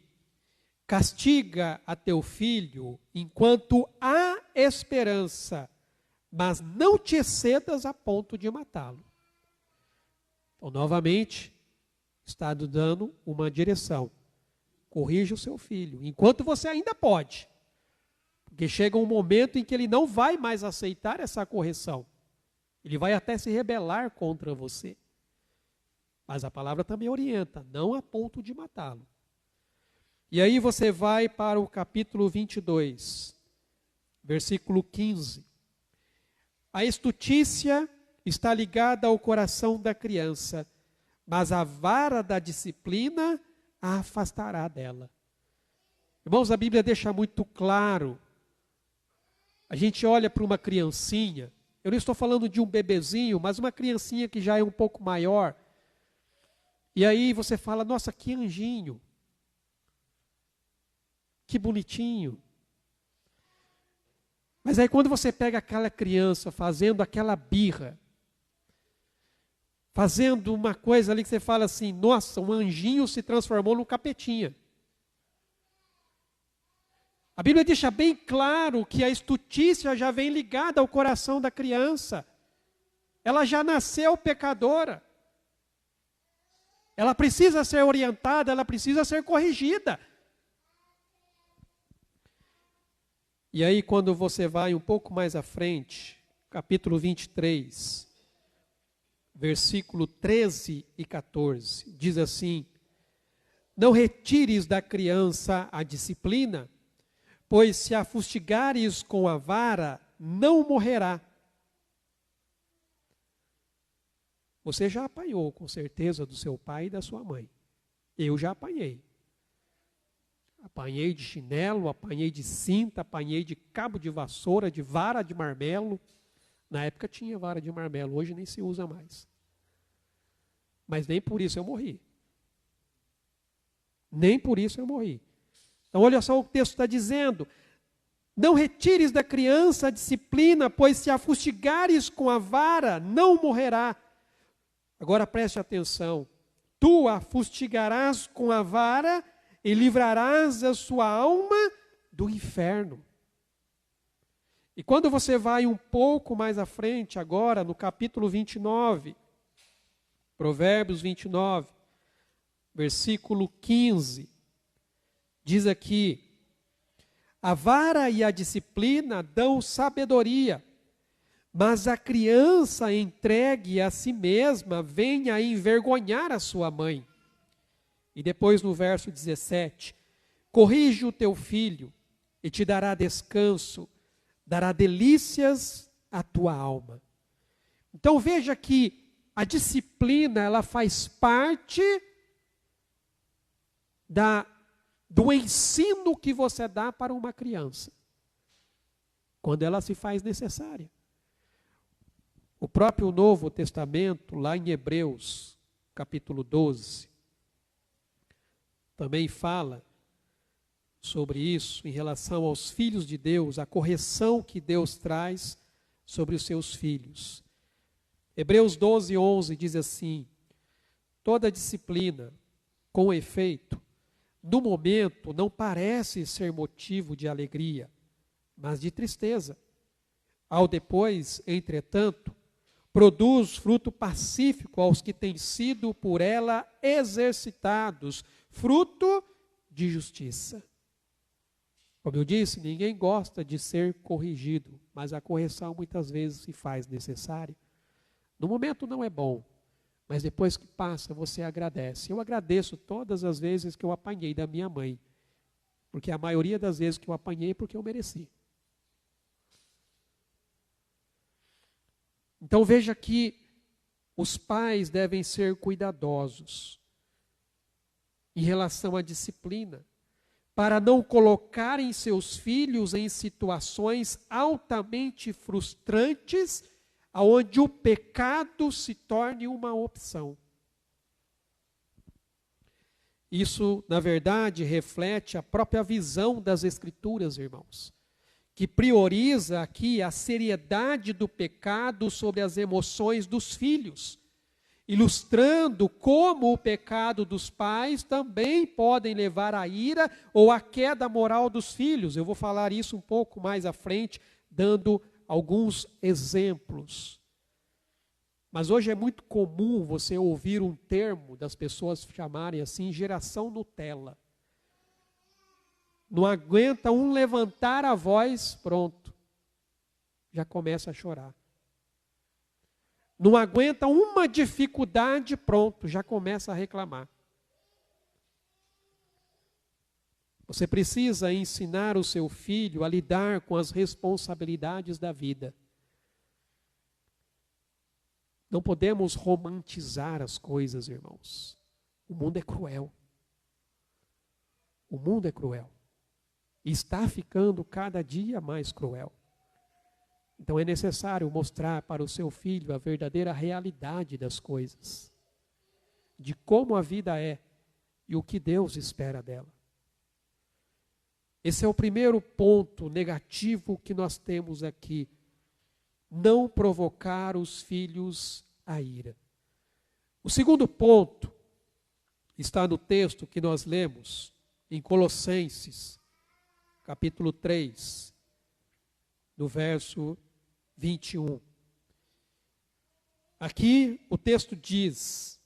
castiga a teu filho enquanto há esperança, mas não te excedas a ponto de matá-lo. Então, novamente, está dando uma direção. Corrija o seu filho, enquanto você ainda pode. Porque chega um momento em que ele não vai mais aceitar essa correção. Ele vai até se rebelar contra você. Mas a palavra também orienta, não a ponto de matá-lo. E aí você vai para o capítulo 22, versículo 15. A estutícia está ligada ao coração da criança, mas a vara da disciplina a afastará dela. Irmãos, a Bíblia deixa muito claro. A gente olha para uma criancinha, eu não estou falando de um bebezinho, mas uma criancinha que já é um pouco maior. E aí você fala, nossa, que anjinho. Que bonitinho. Mas aí quando você pega aquela criança fazendo aquela birra, fazendo uma coisa ali que você fala assim, nossa, um anjinho se transformou num capetinha. A Bíblia deixa bem claro que a estutícia já vem ligada ao coração da criança. Ela já nasceu pecadora. Ela precisa ser orientada, ela precisa ser corrigida. E aí, quando você vai um pouco mais à frente, capítulo 23, versículo 13 e 14. Diz assim: não retires da criança a disciplina, pois se a fustigares com a vara, não morrerá. Você já apanhou, com certeza, do seu pai e da sua mãe. Eu já apanhei. Apanhei de chinelo, apanhei de cinta, apanhei de cabo de vassoura, de vara de marmelo. Na época tinha vara de marmelo, hoje nem se usa mais. Mas nem por isso eu morri. Nem por isso eu morri. Então olha só o que o texto está dizendo. Não retires da criança a disciplina, pois se a fustigares com a vara, não morrerá. Agora preste atenção. Tu a fustigarás com a vara e livrarás a sua alma do inferno. E quando você vai um pouco mais à frente, agora no capítulo 29, Provérbios 29, versículo 15, diz aqui: a vara e a disciplina dão sabedoria, mas a criança entregue a si mesma vem a envergonhar a sua mãe. E depois no verso 17, corrige o teu filho e te dará descanso, dará delícias à tua alma. Então veja que a disciplina, ela faz parte do ensino que você dá para uma criança, quando ela se faz necessária. O próprio Novo Testamento, lá em Hebreus, capítulo 12, também fala sobre isso, em relação aos filhos de Deus, a correção que Deus traz sobre os seus filhos. Hebreus 12, 11 diz assim: toda disciplina, com efeito, no momento não parece ser motivo de alegria, mas de tristeza. Ao depois, entretanto, produz fruto pacífico aos que têm sido por ela exercitados, fruto de justiça. Como eu disse, ninguém gosta de ser corrigido, mas a correção muitas vezes se faz necessária. No momento não é bom, mas depois que passa, você agradece. Eu agradeço todas as vezes que eu apanhei da minha mãe, porque a maioria das vezes que eu apanhei é porque eu mereci. Então veja que os pais devem ser cuidadosos em relação à disciplina, para não colocarem seus filhos em situações altamente frustrantes, onde o pecado se torne uma opção. Isso, na verdade, reflete a própria visão das Escrituras, irmãos, que prioriza aqui a seriedade do pecado sobre as emoções dos filhos, ilustrando como o pecado dos pais também podem levar à ira ou à queda moral dos filhos. Eu vou falar isso um pouco mais à frente, dando alguns exemplos. Mas hoje é muito comum você ouvir um termo das pessoas chamarem assim, geração Nutella. Não aguenta um levantar a voz, pronto, já começa a chorar. Não aguenta uma dificuldade, pronto, já começa a reclamar. Você precisa ensinar o seu filho a lidar com as responsabilidades da vida. Não podemos romantizar as coisas, irmãos. O mundo é cruel. O mundo é cruel. E está ficando cada dia mais cruel. Então é necessário mostrar para o seu filho a verdadeira realidade das coisas, de como a vida é e o que Deus espera dela. Esse é o primeiro ponto negativo que nós temos aqui. Não provocar os filhos à ira. O segundo ponto está no texto que nós lemos em Colossenses, capítulo 3, no verso 21. Aqui o texto diz: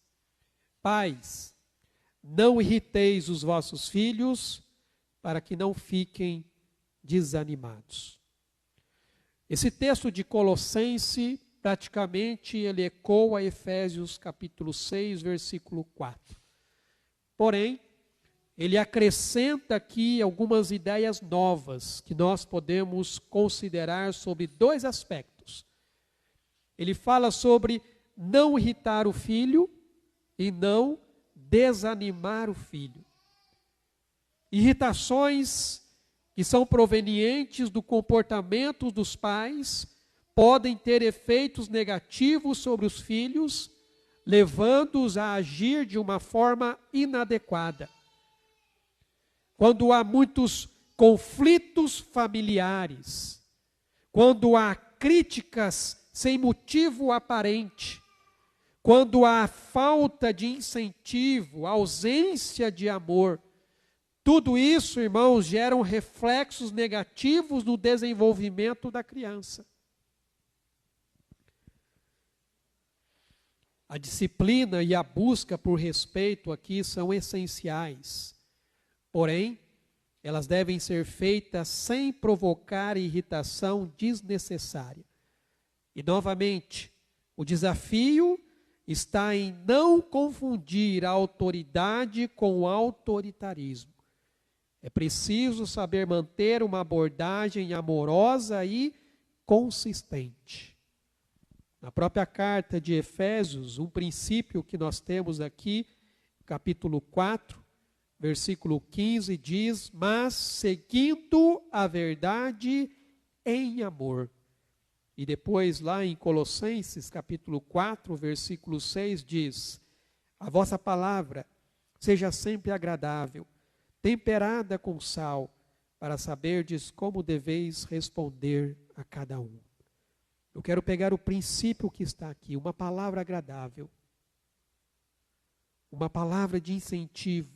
pais, não irriteis os vossos filhos, para que não fiquem desanimados. Esse texto de Colossenses praticamente ele ecoa Efésios capítulo 6, versículo 4. Porém, ele acrescenta aqui algumas ideias novas que nós podemos considerar sobre dois aspectos. Ele fala sobre não irritar o filho e não desanimar o filho. Irritações que são provenientes do comportamento dos pais podem ter efeitos negativos sobre os filhos, levando-os a agir de uma forma inadequada. Quando há muitos conflitos familiares, quando há críticas sem motivo aparente, quando há falta de incentivo, ausência de amor, tudo isso, irmãos, geram reflexos negativos no desenvolvimento da criança. A disciplina e a busca por respeito aqui são essenciais. Porém, elas devem ser feitas sem provocar irritação desnecessária. E, novamente, o desafio está em não confundir a autoridade com o autoritarismo. É preciso saber manter uma abordagem amorosa e consistente. Na própria carta de Efésios, um princípio que nós temos aqui, capítulo 4, versículo 15, diz: mas seguindo a verdade em amor. E depois lá em Colossenses, capítulo 4, versículo 6, diz: a vossa palavra seja sempre agradável, temperada com sal, para saberdes como deveis responder a cada um. Eu quero pegar o princípio que está aqui, uma palavra agradável, uma palavra de incentivo.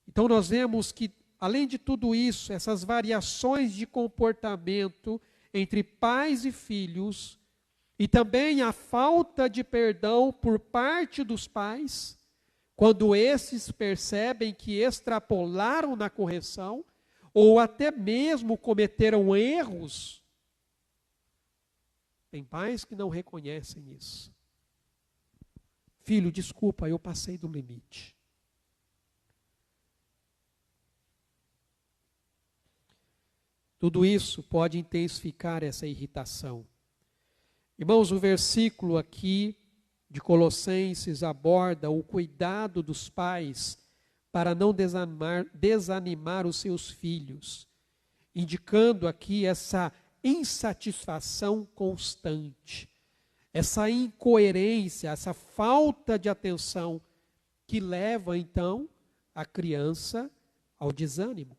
Então nós vemos que, além de tudo isso, essas variações de comportamento entre pais e filhos, e também a falta de perdão por parte dos pais, quando esses percebem que extrapolaram na correção, ou até mesmo cometeram erros. Tem pais que não reconhecem isso. Filho, desculpa, eu passei do limite. Tudo isso pode intensificar essa irritação. Irmãos, o versículo aqui de Colossenses aborda o cuidado dos pais para não desanimar os seus filhos, indicando aqui essa insatisfação constante, essa incoerência, essa falta de atenção que leva então a criança ao desânimo.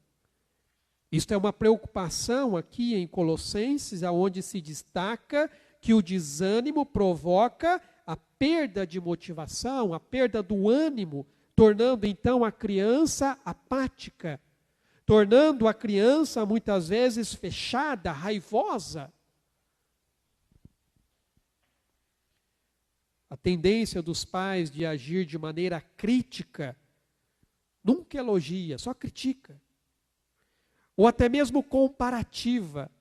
Isto é uma preocupação aqui em Colossenses, onde se destaca que o desânimo provoca a perda de motivação, a perda do ânimo, tornando então a criança apática, tornando a criança muitas vezes fechada, raivosa. A tendência dos pais de agir de maneira crítica, nunca elogia, só critica. Ou até mesmo comparativa.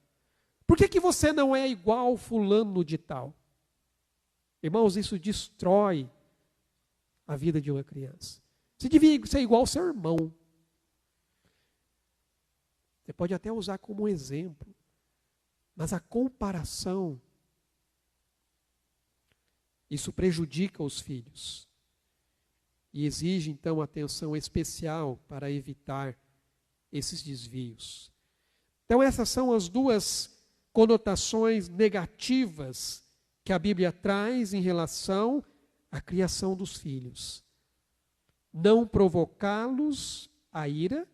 Por que você não é igual fulano de tal? Irmãos, isso destrói a vida de uma criança. Você devia ser igual ao seu irmão. Você pode até usar como exemplo. Mas a comparação, isso prejudica os filhos. E exige, então, atenção especial para evitar esses desvios. Então, essas são as duas conotações negativas que a Bíblia traz em relação à criação dos filhos. Não provocá-los à ira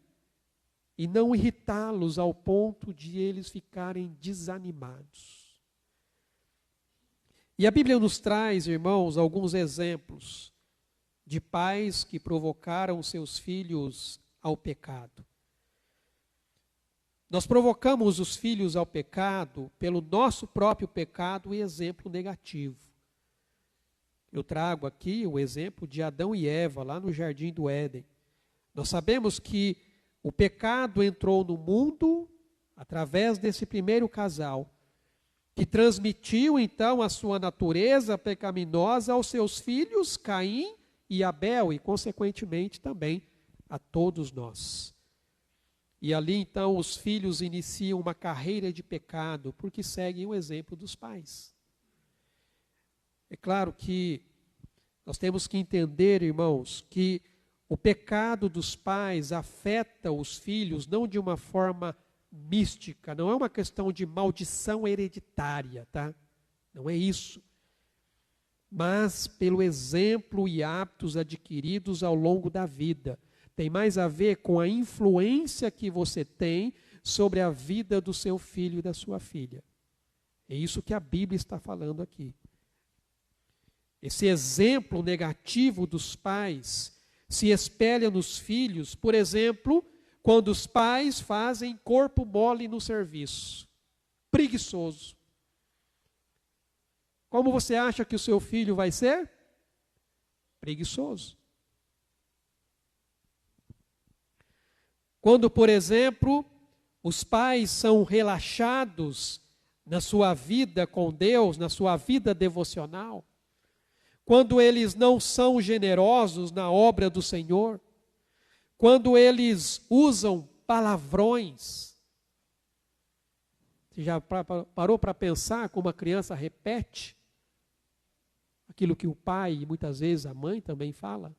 e não irritá-los ao ponto de eles ficarem desanimados. E a Bíblia nos traz, irmãos, alguns exemplos de pais que provocaram seus filhos ao pecado. Nós provocamos os filhos ao pecado pelo nosso próprio pecado e exemplo negativo. Eu trago aqui o exemplo de Adão e Eva, lá no Jardim do Éden. Nós sabemos que o pecado entrou no mundo através desse primeiro casal. que transmitiu então a sua natureza pecaminosa aos seus filhos Caim e Abel, e consequentemente também a todos nós. E ali então os filhos iniciam uma carreira de pecado, porque seguem o exemplo dos pais. É claro que nós temos que entender, irmãos, que o pecado dos pais afeta os filhos não de uma forma mística, não é uma questão de maldição hereditária, tá? Não é isso. Mas pelo exemplo e hábitos adquiridos ao longo da vida. Tem mais a ver com a influência que você tem sobre a vida do seu filho e da sua filha. É isso que a Bíblia está falando aqui. Esse exemplo negativo dos pais se espelha nos filhos, por exemplo, quando os pais fazem corpo mole no serviço, preguiçoso. Como você acha que o seu filho vai ser? Preguiçoso. Quando, por exemplo, os pais são relaxados na sua vida com Deus, na sua vida devocional, quando eles não são generosos na obra do Senhor, quando eles usam palavrões. Você já parou para pensar como a criança repete aquilo que o pai e muitas vezes a mãe também fala?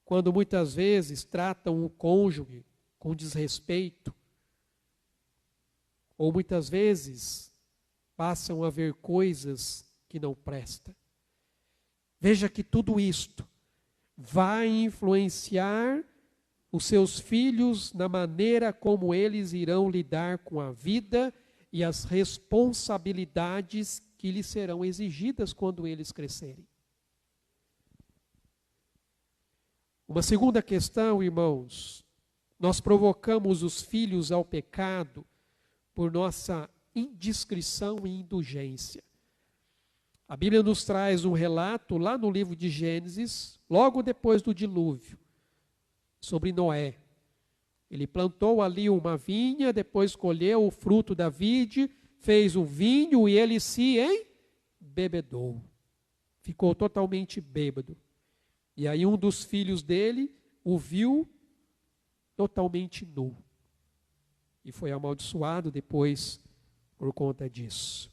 Quando muitas vezes tratam o cônjuge com desrespeito, ou muitas vezes passam a ver coisas que não prestam. Veja que tudo isto vai influenciar os seus filhos na maneira como eles irão lidar com a vida e as responsabilidades que lhes serão exigidas quando eles crescerem. Uma segunda questão, irmãos, nós provocamos os filhos ao pecado por nossa indiscrição e indulgência. A Bíblia nos traz um relato lá no livro de Gênesis, logo depois do dilúvio, sobre Noé. Ele plantou ali uma vinha, depois colheu o fruto da vide, fez um vinho e ele se embebedou. Ficou totalmente bêbado. E aí um dos filhos dele o viu totalmente nu. E foi amaldiçoado depois por conta disso.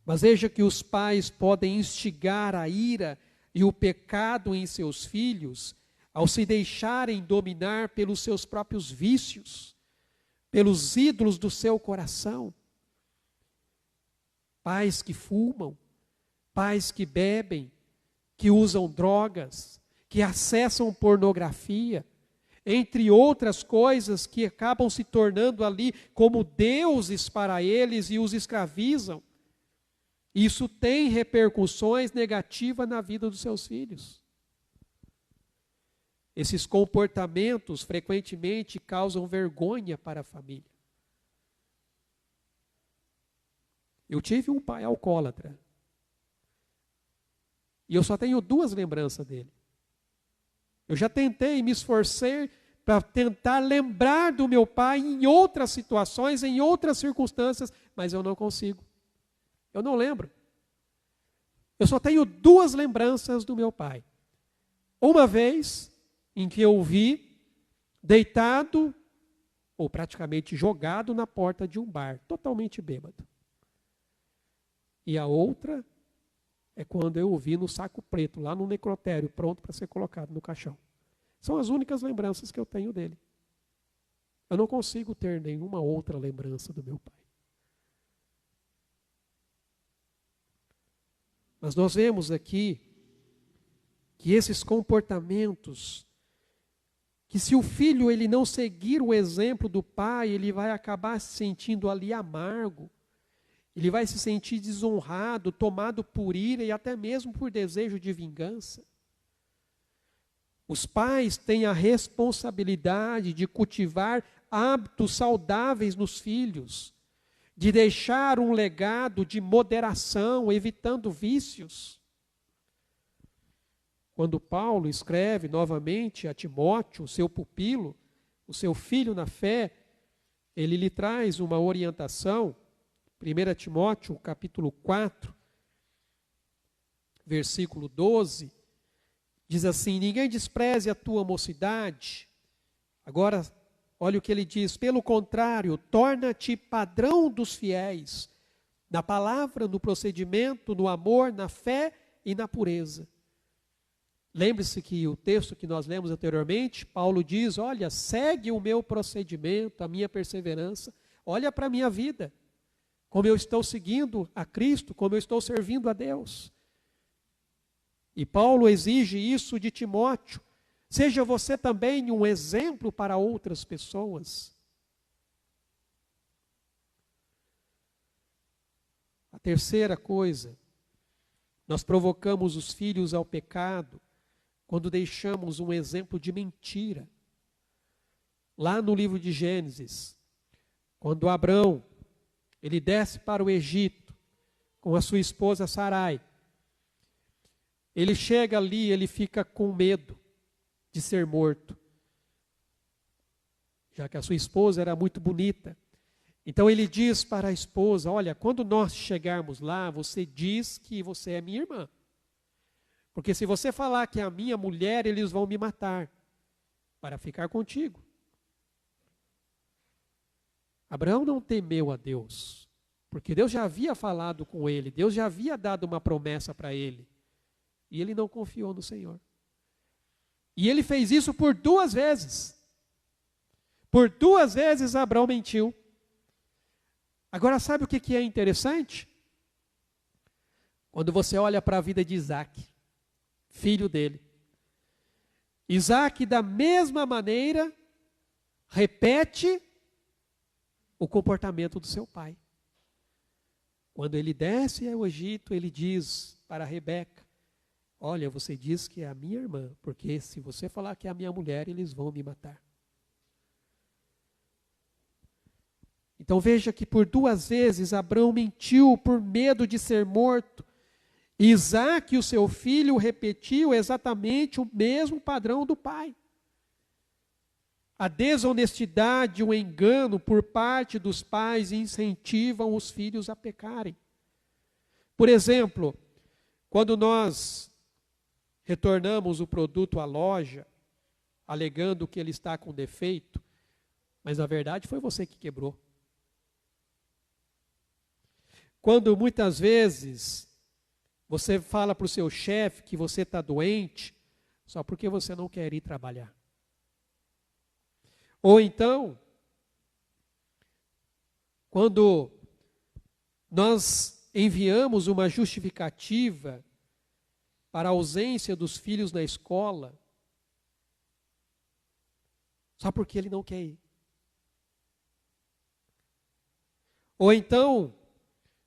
Mas veja que os pais podem instigar a ira e o pecado em seus filhos ao se deixarem dominar pelos seus próprios vícios, pelos ídolos do seu coração. Pais que fumam, pais que bebem, que usam drogas, que acessam pornografia, entre outras coisas que acabam se tornando ali como deuses para eles e os escravizam. Isso tem repercussões negativas na vida dos seus filhos. Esses comportamentos frequentemente causam vergonha para a família. Eu tive um pai alcoólatra. E eu só tenho 2 lembranças dele. Eu já tentei, me esforcei para tentar lembrar do meu pai em outras situações, em outras circunstâncias, mas eu não consigo. Eu não lembro. Eu só tenho 2 lembranças do meu pai. Uma vez em que eu o vi deitado, ou praticamente jogado na porta de um bar, totalmente bêbado. E a outra é quando eu o vi no saco preto, lá no necrotério, pronto para ser colocado no caixão. São as únicas lembranças que eu tenho dele. Eu não consigo ter nenhuma outra lembrança do meu pai. Mas nós vemos aqui que esses comportamentos, que se o filho ele não seguir o exemplo do pai, ele vai acabar se sentindo ali amargo, ele vai se sentir desonrado, tomado por ira e até mesmo por desejo de vingança. Os pais têm a responsabilidade de cultivar hábitos saudáveis nos filhos, de deixar um legado de moderação, evitando vícios. Quando Paulo escreve novamente a Timóteo, o seu pupilo, o seu filho na fé, ele lhe traz uma orientação. 1 Timóteo, capítulo 4, versículo 12, diz assim: ninguém despreze a tua mocidade. Agora, olha o que ele diz: pelo contrário, torna-te padrão dos fiéis, na palavra, no procedimento, no amor, na fé e na pureza. Lembre-se que o texto que nós lemos anteriormente, Paulo diz: olha, segue o meu procedimento, a minha perseverança, olha para a minha vida, como eu estou seguindo a Cristo, como eu estou servindo a Deus. E Paulo exige isso de Timóteo. Seja você também um exemplo para outras pessoas. A terceira coisa, nós provocamos os filhos ao pecado quando deixamos um exemplo de mentira. Lá no livro de Gênesis, quando Abrão, ele desce para o Egito com a sua esposa Sarai, ele chega ali, ele fica com medo de ser morto, já que a sua esposa era muito bonita. Então ele diz para a esposa: olha, quando nós chegarmos lá, você diz que você é minha irmã. Porque se você falar que é a minha mulher, eles vão me matar para ficar contigo. Abraão não temeu a Deus, porque Deus já havia falado com ele, Deus já havia dado uma promessa para ele. E ele não confiou no Senhor. E ele fez isso por 2 vezes. Por 2 vezes Abraão mentiu. Agora, sabe o que é interessante? Quando você olha para a vida de Isaac, filho dele. Isaac, da mesma maneira, repete o comportamento do seu pai. Quando ele desce ao Egito, ele diz para Rebeca: olha, você diz que é a minha irmã, porque se você falar que é a minha mulher, eles vão me matar. Então veja que por 2 vezes Abraão mentiu por medo de ser morto. Isaac, o seu filho, repetiu exatamente o mesmo padrão do pai. A desonestidade, o engano por parte dos pais incentivam os filhos a pecarem. Por exemplo, quando nós retornamos o produto à loja, alegando que ele está com defeito, mas na verdade foi você que quebrou. Quando muitas vezes você fala para o seu chefe que você está doente, só porque você não quer ir trabalhar. Ou então, quando nós enviamos uma justificativa para a ausência dos filhos na escola, só porque ele não quer ir. Ou então,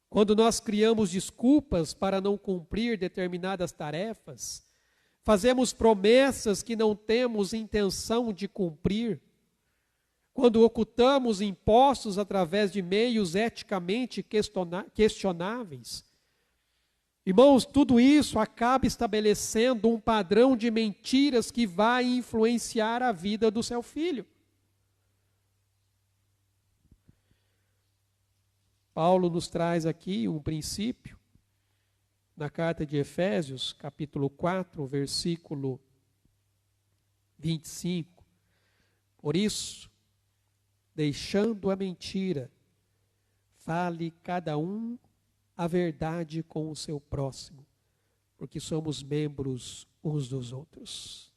quando nós criamos desculpas para não cumprir determinadas tarefas, fazemos promessas que não temos intenção de cumprir, quando ocultamos impostos através de meios eticamente questionáveis. Irmãos, tudo isso acaba estabelecendo um padrão de mentiras que vai influenciar a vida do seu filho. Paulo nos traz aqui um princípio, na carta de Efésios, capítulo 4, versículo 25. Por isso, deixando a mentira, fale cada um a verdade com o seu próximo, porque somos membros uns dos outros.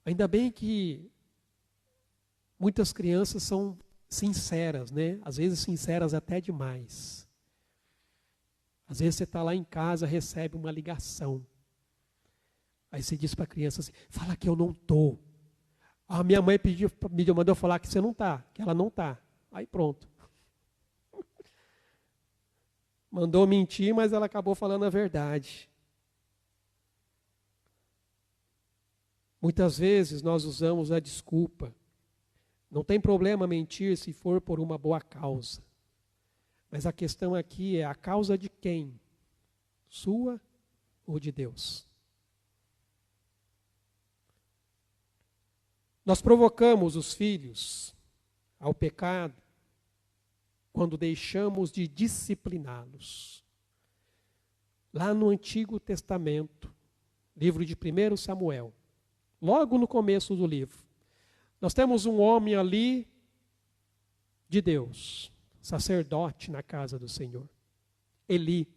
Ainda bem que muitas crianças são sinceras, né? Às vezes sinceras até demais. Às vezes você está lá em casa, recebe uma ligação. Aí você diz para a criança assim: fala que eu não estou. A minha mãe mandou falar que você não está, que ela não está. Aí pronto. Mandou mentir, mas ela acabou falando a verdade. Muitas vezes nós usamos a desculpa. Não tem problema mentir se for por uma boa causa. Mas a questão aqui é a causa de quem? Sua ou de Deus? Nós provocamos os filhos ao pecado quando deixamos de discipliná-los. Lá no Antigo Testamento, livro de 1 Samuel, logo no começo do livro, nós temos um homem ali de Deus, sacerdote na casa do Senhor, Eli.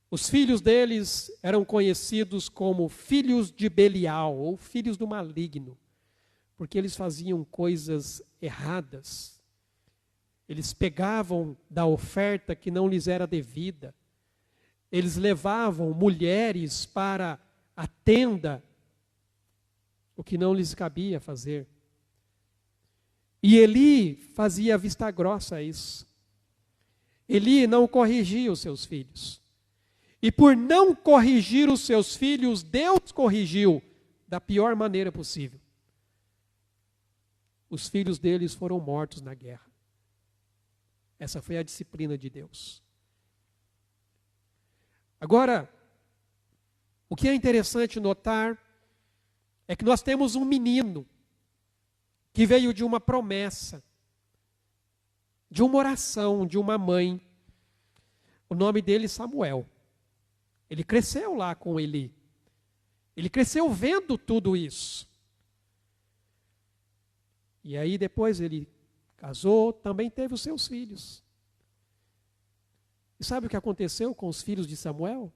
Os filhos deles eram conhecidos como filhos de Belial, ou filhos do maligno, porque eles faziam coisas erradas. Eles pegavam da oferta que não lhes era devida. Eles levavam mulheres para a tenda, o que não lhes cabia fazer. E Eli fazia vista grossa a isso. Eli não corrigia os seus filhos. E por não corrigir os seus filhos, Deus corrigiu da pior maneira possível. Os filhos deles foram mortos na guerra. Essa foi a disciplina de Deus. Agora, o que é interessante notar é que nós temos um menino que veio de uma promessa, de uma oração, de uma mãe. O nome dele é Samuel. Ele cresceu lá com Eli. Ele cresceu vendo tudo isso. E aí depois ele casou, também teve os seus filhos. E sabe o que aconteceu com os filhos de Samuel?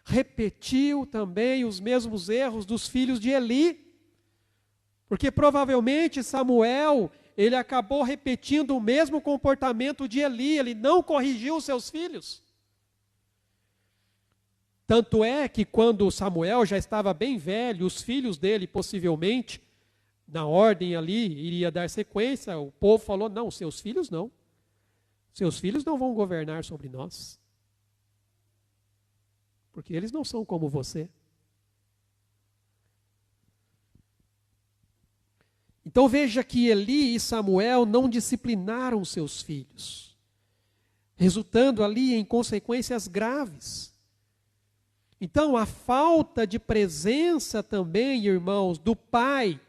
Repetiu também os mesmos erros dos filhos de Eli. Porque provavelmente Samuel, ele acabou repetindo o mesmo comportamento de Eli. Ele não corrigiu os seus filhos. Tanto é que quando Samuel já estava bem velho, os filhos dele possivelmente, na ordem ali, iria dar sequência, o povo falou, não, seus filhos não. Seus filhos não vão governar sobre nós. Porque eles não são como você. Então veja que Eli e Samuel não disciplinaram seus filhos, resultando ali em consequências graves. Então a falta de presença também, irmãos, do pai,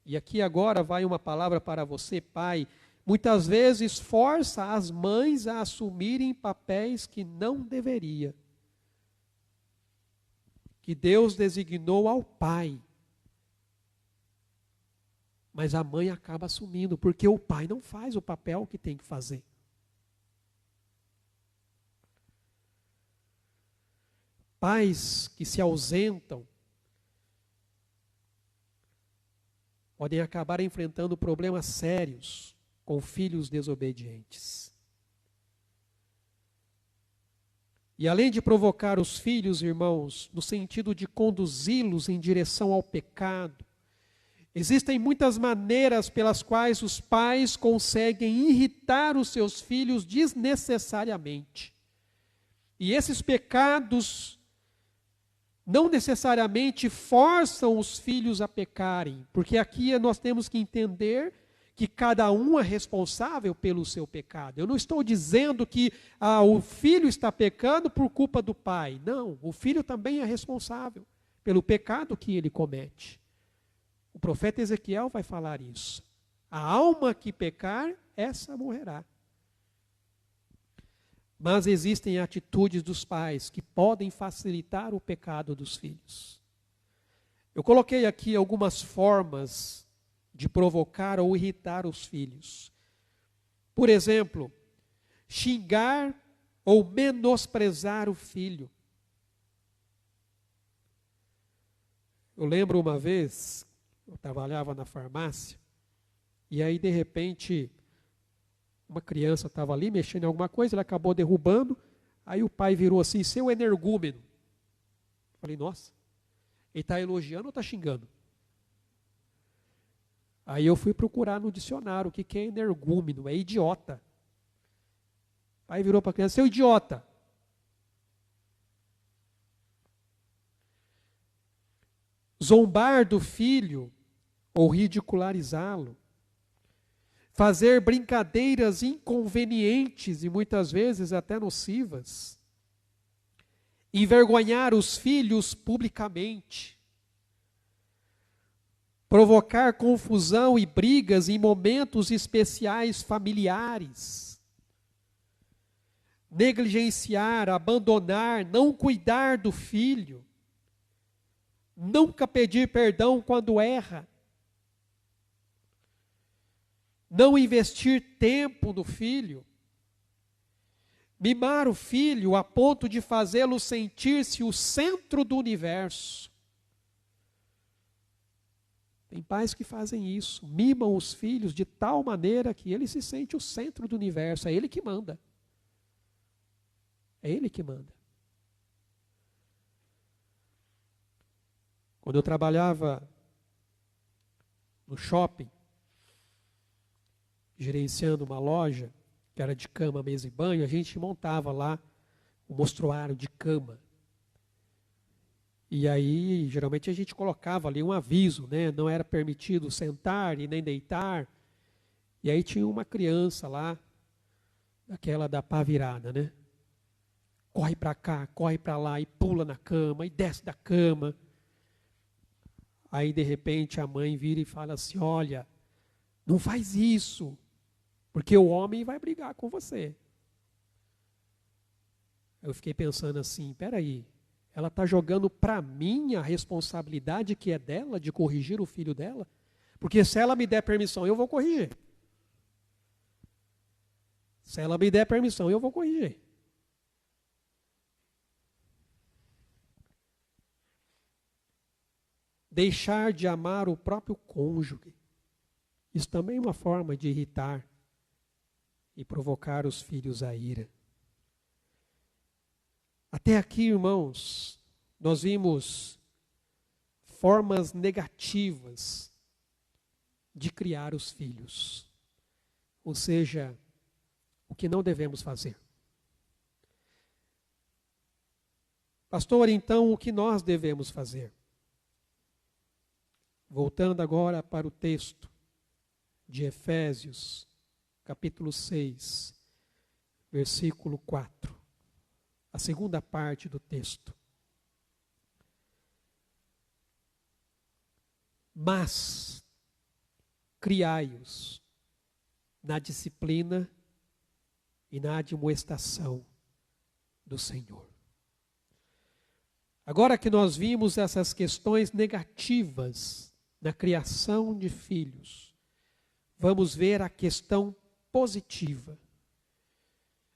e aqui agora vai uma palavra para você, pai, muitas vezes força as mães a assumirem papéis que não deveria. Que Deus designou ao pai. Mas a mãe acaba assumindo, porque o pai não faz o papel que tem que fazer. Pais que se ausentam podem acabar enfrentando problemas sérios com filhos desobedientes. E além de provocar os filhos, irmãos, no sentido de conduzi-los em direção ao pecado, existem muitas maneiras pelas quais os pais conseguem irritar os seus filhos desnecessariamente. E esses pecados não necessariamente forçam os filhos a pecarem, porque aqui nós temos que entender que cada um é responsável pelo seu pecado. Eu não estou dizendo que o filho está pecando por culpa do pai. Não, o filho também é responsável pelo pecado que ele comete. O profeta Ezequiel vai falar isso. A alma que pecar, essa morrerá. Mas existem atitudes dos pais que podem facilitar o pecado dos filhos. Eu coloquei aqui algumas formas de provocar ou irritar os filhos. Por exemplo, xingar ou menosprezar o filho. Eu lembro uma vez, eu trabalhava na farmácia, e aí de repente uma criança estava ali mexendo em alguma coisa, ele acabou derrubando, aí o pai virou assim, seu energúmeno. Falei, nossa, ele está elogiando ou está xingando? Aí eu fui procurar no dicionário o que é energúmeno, é idiota. Aí virou para a criança, seu idiota. Zombar do filho ou ridicularizá-lo. Fazer brincadeiras inconvenientes e muitas vezes até nocivas. Envergonhar os filhos publicamente. provocar confusão e brigas em momentos especiais familiares, negligenciar, abandonar, não cuidar do filho, nunca pedir perdão quando erra, não investir tempo no filho, mimar o filho a ponto de fazê-lo sentir-se o centro do universo. Tem pais que fazem isso, mimam os filhos de tal maneira que ele se sente o centro do universo, é ele que manda. É ele que manda. Quando eu trabalhava no shopping, gerenciando uma loja, que era de cama, mesa e banho, a gente montava lá o mostruário de cama. E aí, geralmente, a gente colocava ali um aviso, né? Não era permitido sentar e nem deitar. E aí tinha uma criança lá, daquela da pá virada, né? Corre para cá, corre para lá, e pula na cama, e desce da cama. Aí, de repente, a mãe vira e fala assim, olha, não faz isso, porque o homem vai brigar com você. Eu fiquei pensando assim, peraí, ela está jogando para mim a responsabilidade que é dela de corrigir o filho dela? Porque se ela me der permissão, eu vou corrigir. Se ela me der permissão, eu vou corrigir. Deixar de amar o próprio cônjuge. Isso também é uma forma de irritar e provocar os filhos à ira. Até aqui, irmãos, nós vimos formas negativas de criar os filhos. Ou seja, o que não devemos fazer. Pastor, então, o que nós devemos fazer? Voltando agora para o texto de Efésios, capítulo 6, versículo 4. A segunda parte do texto. Mas criai-os na disciplina e na admoestação do Senhor. Agora que nós vimos essas questões negativas na criação de filhos, vamos ver a questão positiva.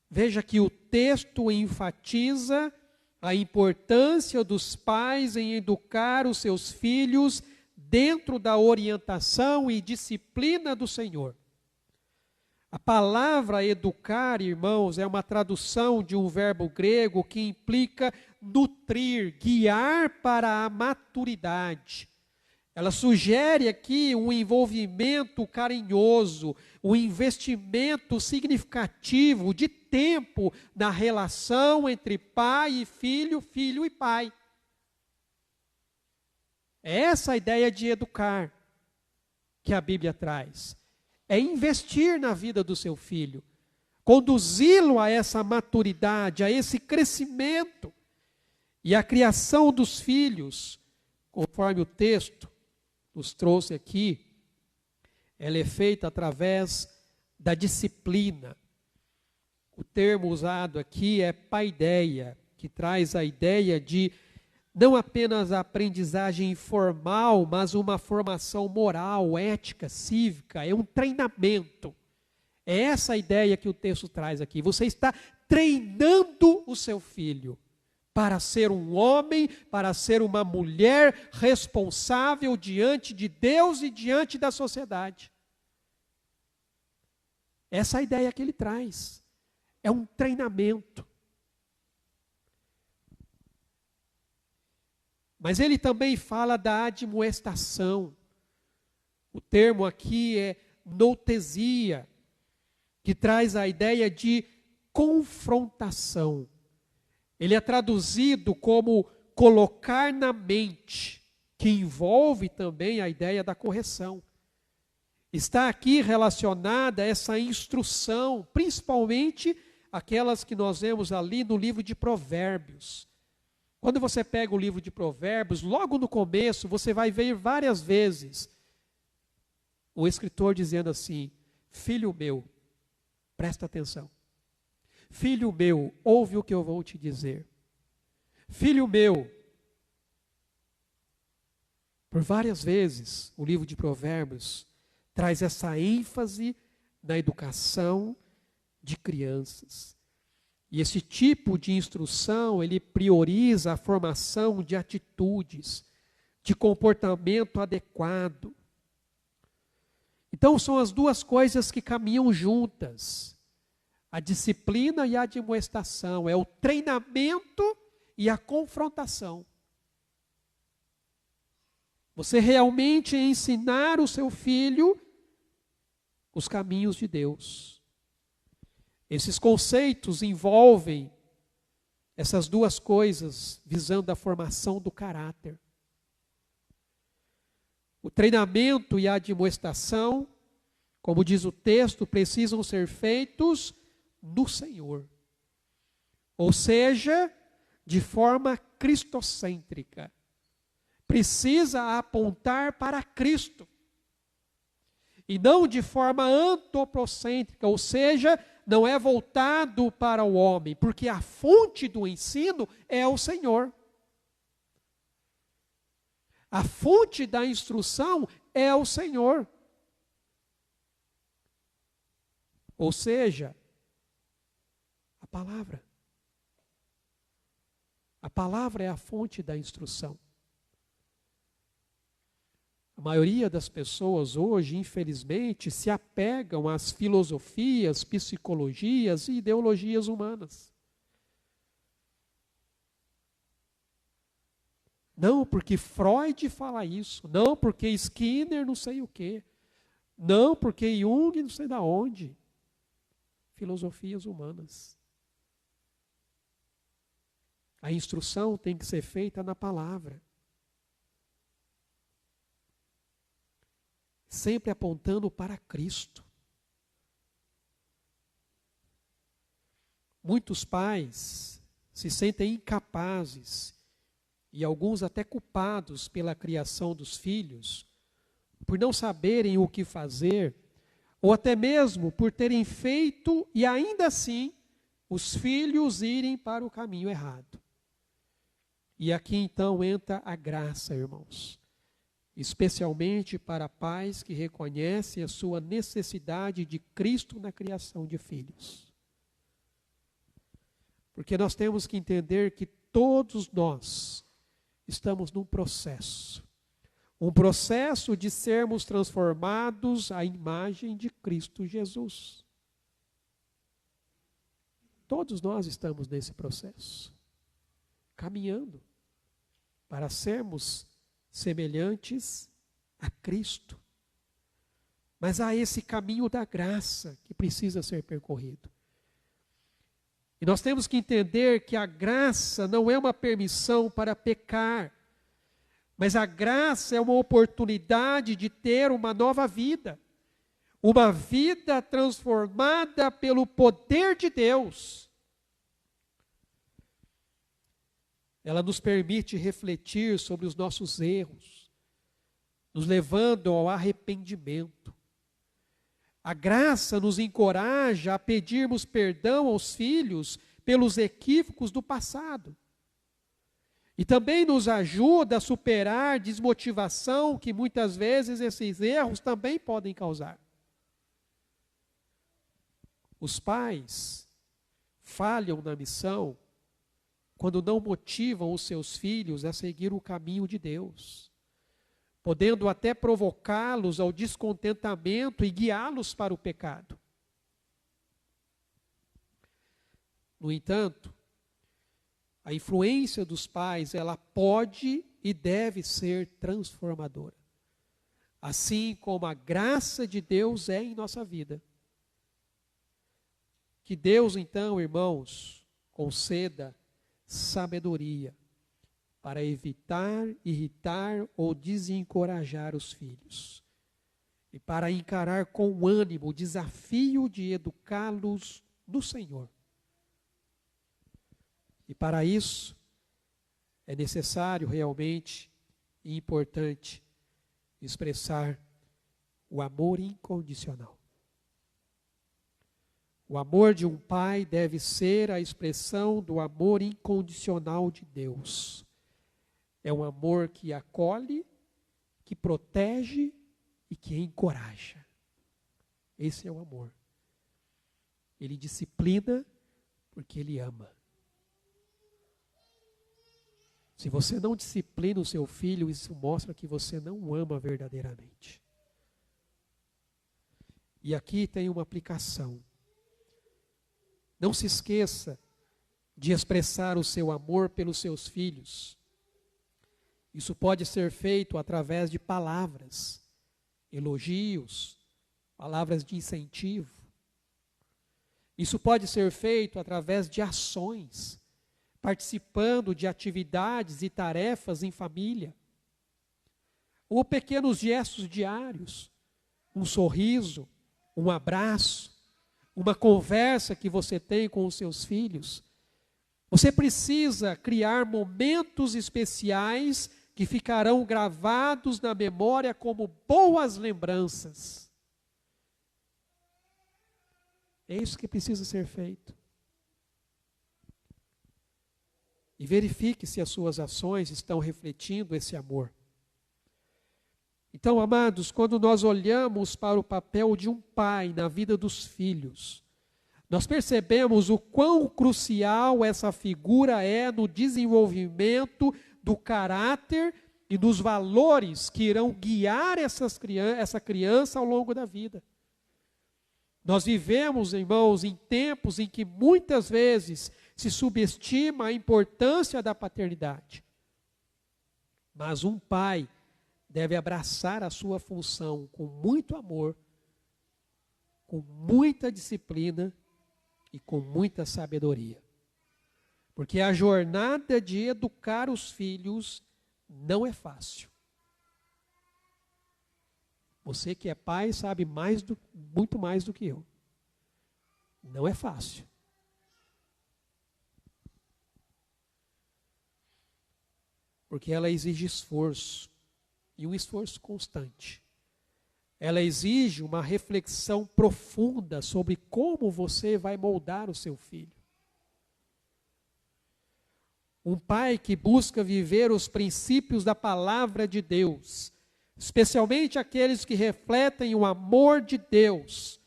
Veja que o texto enfatiza a importância dos pais em educar os seus filhos dentro da orientação e disciplina do Senhor. A palavra educar, irmãos, é uma tradução de um verbo grego que implica nutrir, guiar para a maturidade. Ela sugere aqui um envolvimento carinhoso, um investimento significativo de tempo na relação entre pai e filho, filho e pai. É essa a ideia de educar que a Bíblia traz. É investir na vida do seu filho, conduzi-lo a essa maturidade, a esse crescimento. E a criação dos filhos, conforme o texto nos trouxe aqui, ela é feita através da disciplina. O termo usado aqui é paideia, que traz a ideia de não apenas a aprendizagem formal, mas uma formação moral, ética, cívica, é um treinamento. É essa a ideia que o texto traz aqui. Você está treinando o seu filho para ser um homem, para ser uma mulher responsável diante de Deus e diante da sociedade. Essa é a ideia que ele traz. É um treinamento. Mas ele também fala da admoestação. O termo aqui é noutesia, que traz a ideia de confrontação. Ele é traduzido como colocar na mente, que envolve também a ideia da correção. Está aqui relacionada essa instrução, principalmente aquelas que nós vemos ali no livro de Provérbios. Quando você pega o livro de Provérbios, logo no começo, você vai ver várias vezes um escritor dizendo assim: filho meu, presta atenção. Filho meu, ouve o que eu vou te dizer. Filho meu, por várias vezes o livro de Provérbios traz essa ênfase na educação de crianças. E esse tipo de instrução, ele prioriza a formação de atitudes, de comportamento adequado. Então são as duas coisas que caminham juntas. A disciplina e a admoestação, é o treinamento e a confrontação. Você realmente ensinar o seu filho os caminhos de Deus. Esses conceitos envolvem essas duas coisas, visando a formação do caráter. O treinamento e a admoestação, como diz o texto, precisam ser feitos no Senhor. Ou seja, de forma cristocêntrica. Precisa apontar para Cristo. E não de forma antropocêntrica, ou seja, não é voltado para o homem, porque a fonte do ensino é o Senhor. A fonte da instrução é o Senhor. Ou seja, a palavra. A palavra é a fonte da instrução. A maioria das pessoas hoje, infelizmente, se apegam às filosofias, psicologias e ideologias humanas. Não porque Freud fala isso, não porque Skinner não sei o quê, não porque Jung não sei da onde. Filosofias humanas. A instrução tem que ser feita na palavra. Sempre apontando para Cristo. Muitos pais se sentem incapazes e alguns até culpados pela criação dos filhos, por não saberem o que fazer, ou até mesmo por terem feito e ainda assim os filhos irem para o caminho errado. E aqui então entra a graça, irmãos. Especialmente para pais que reconhecem a sua necessidade de Cristo na criação de filhos. Porque nós temos que entender que todos nós estamos num processo. Um processo de sermos transformados à imagem de Cristo Jesus. Todos nós estamos nesse processo. Caminhando para sermos semelhantes a Cristo. Mas há esse caminho da graça que precisa ser percorrido. E nós temos que entender que a graça não é uma permissão para pecar, mas a graça é uma oportunidade de ter uma nova vida. Uma vida transformada pelo poder de Deus. Ela nos permite refletir sobre os nossos erros, nos levando ao arrependimento. A graça nos encoraja a pedirmos perdão aos filhos pelos equívocos do passado. E também nos ajuda a superar a desmotivação que muitas vezes esses erros também podem causar. Os pais falham na missão quando não motivam os seus filhos a seguir o caminho de Deus, podendo até provocá-los ao descontentamento e guiá-los para o pecado. No entanto, a influência dos pais, ela pode e deve ser transformadora. Assim como a graça de Deus é em nossa vida. Que Deus, então, irmãos, conceda sabedoria para evitar, irritar ou desencorajar os filhos. E para encarar com ânimo o desafio de educá-los no Senhor. E para isso, é necessário realmente e importante expressar o amor incondicional. O amor de um pai deve ser a expressão do amor incondicional de Deus. É um amor que acolhe, que protege e que encoraja. Esse é o amor. Ele disciplina porque ele ama. Se você não disciplina o seu filho, isso mostra que você não o ama verdadeiramente. E aqui tem uma aplicação. Não se esqueça de expressar o seu amor pelos seus filhos. Isso pode ser feito através de palavras, elogios, palavras de incentivo. Isso pode ser feito através de ações, participando de atividades e tarefas em família, ou pequenos gestos diários, um sorriso, um abraço, uma conversa que você tem com os seus filhos. Você precisa criar momentos especiais que ficarão gravados na memória como boas lembranças. É isso que precisa ser feito. E verifique se as suas ações estão refletindo esse amor. Então, amados, quando nós olhamos para o papel de um pai na vida dos filhos, nós percebemos o quão crucial essa figura é no desenvolvimento do caráter e dos valores que irão guiar essa criança ao longo da vida. Nós vivemos, irmãos, em tempos em que muitas vezes se subestima a importância da paternidade. Mas um pai deve abraçar a sua função com muito amor, com muita disciplina e com muita sabedoria. Porque a jornada de educar os filhos não é fácil. Você que é pai sabe muito mais do que eu. Não é fácil. Porque ela exige esforço, e um esforço constante. Ela exige uma reflexão profunda sobre como você vai moldar o seu filho. Um pai que busca viver os princípios da palavra de Deus, especialmente aqueles que refletem o amor de Deus,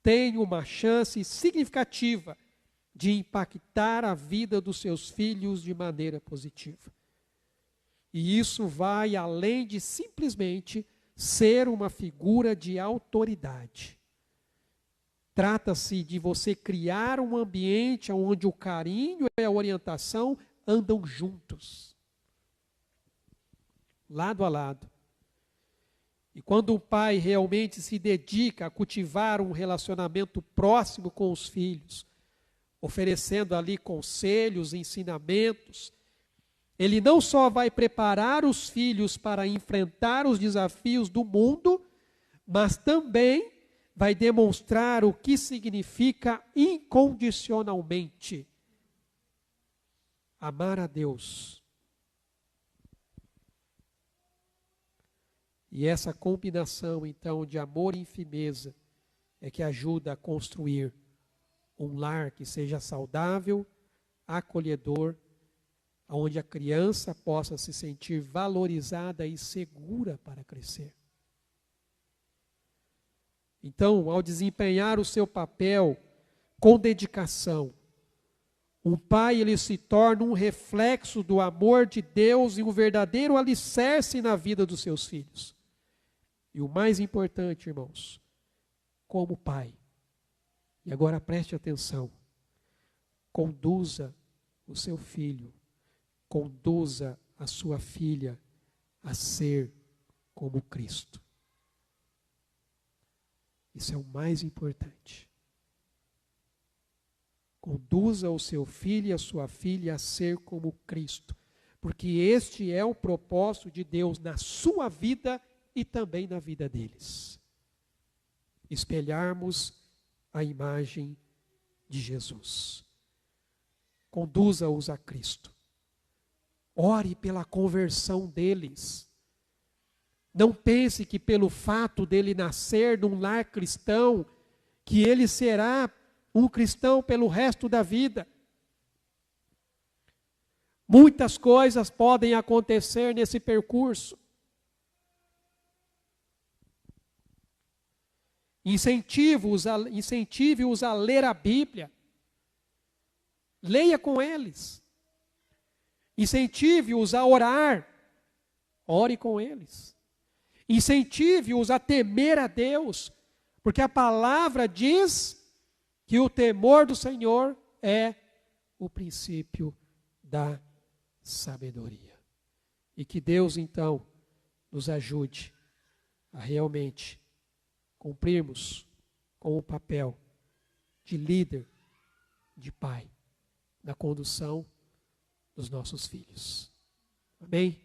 tem uma chance significativa de impactar a vida dos seus filhos de maneira positiva. E isso vai além de simplesmente ser uma figura de autoridade. Trata-se de você criar um ambiente onde o carinho e a orientação andam juntos, lado a lado. E quando o pai realmente se dedica a cultivar um relacionamento próximo com os filhos, oferecendo ali conselhos, ensinamentos, ele não só vai preparar os filhos para enfrentar os desafios do mundo, mas também vai demonstrar o que significa incondicionalmente amar a Deus. E essa combinação, então, de amor e firmeza é que ajuda a construir um lar que seja saudável, acolhedor, onde a criança possa se sentir valorizada e segura para crescer. Então, ao desempenhar o seu papel com dedicação, um pai ele se torna um reflexo do amor de Deus e um verdadeiro alicerce na vida dos seus filhos. E o mais importante, irmãos, como pai, e agora preste atenção, conduza o seu filho, conduza a sua filha a ser como Cristo. Isso é o mais importante. Conduza o seu filho e a sua filha a ser como Cristo, porque este é o propósito de Deus na sua vida e também na vida deles. Espelharmos a imagem de Jesus. Conduza-os a Cristo. Ore pela conversão deles. Não pense que pelo fato dele nascer num lar cristão, que ele será um cristão pelo resto da vida. Muitas coisas podem acontecer nesse percurso. Incentive-os a ler a Bíblia. Leia com eles. Incentive-os a orar. Ore com eles. Incentive-os a temer a Deus, porque a palavra diz que o temor do Senhor é o princípio da sabedoria. E que Deus, então, nos ajude a realmente cumprirmos com o papel de líder, de pai, na condução dos nossos filhos. Amém?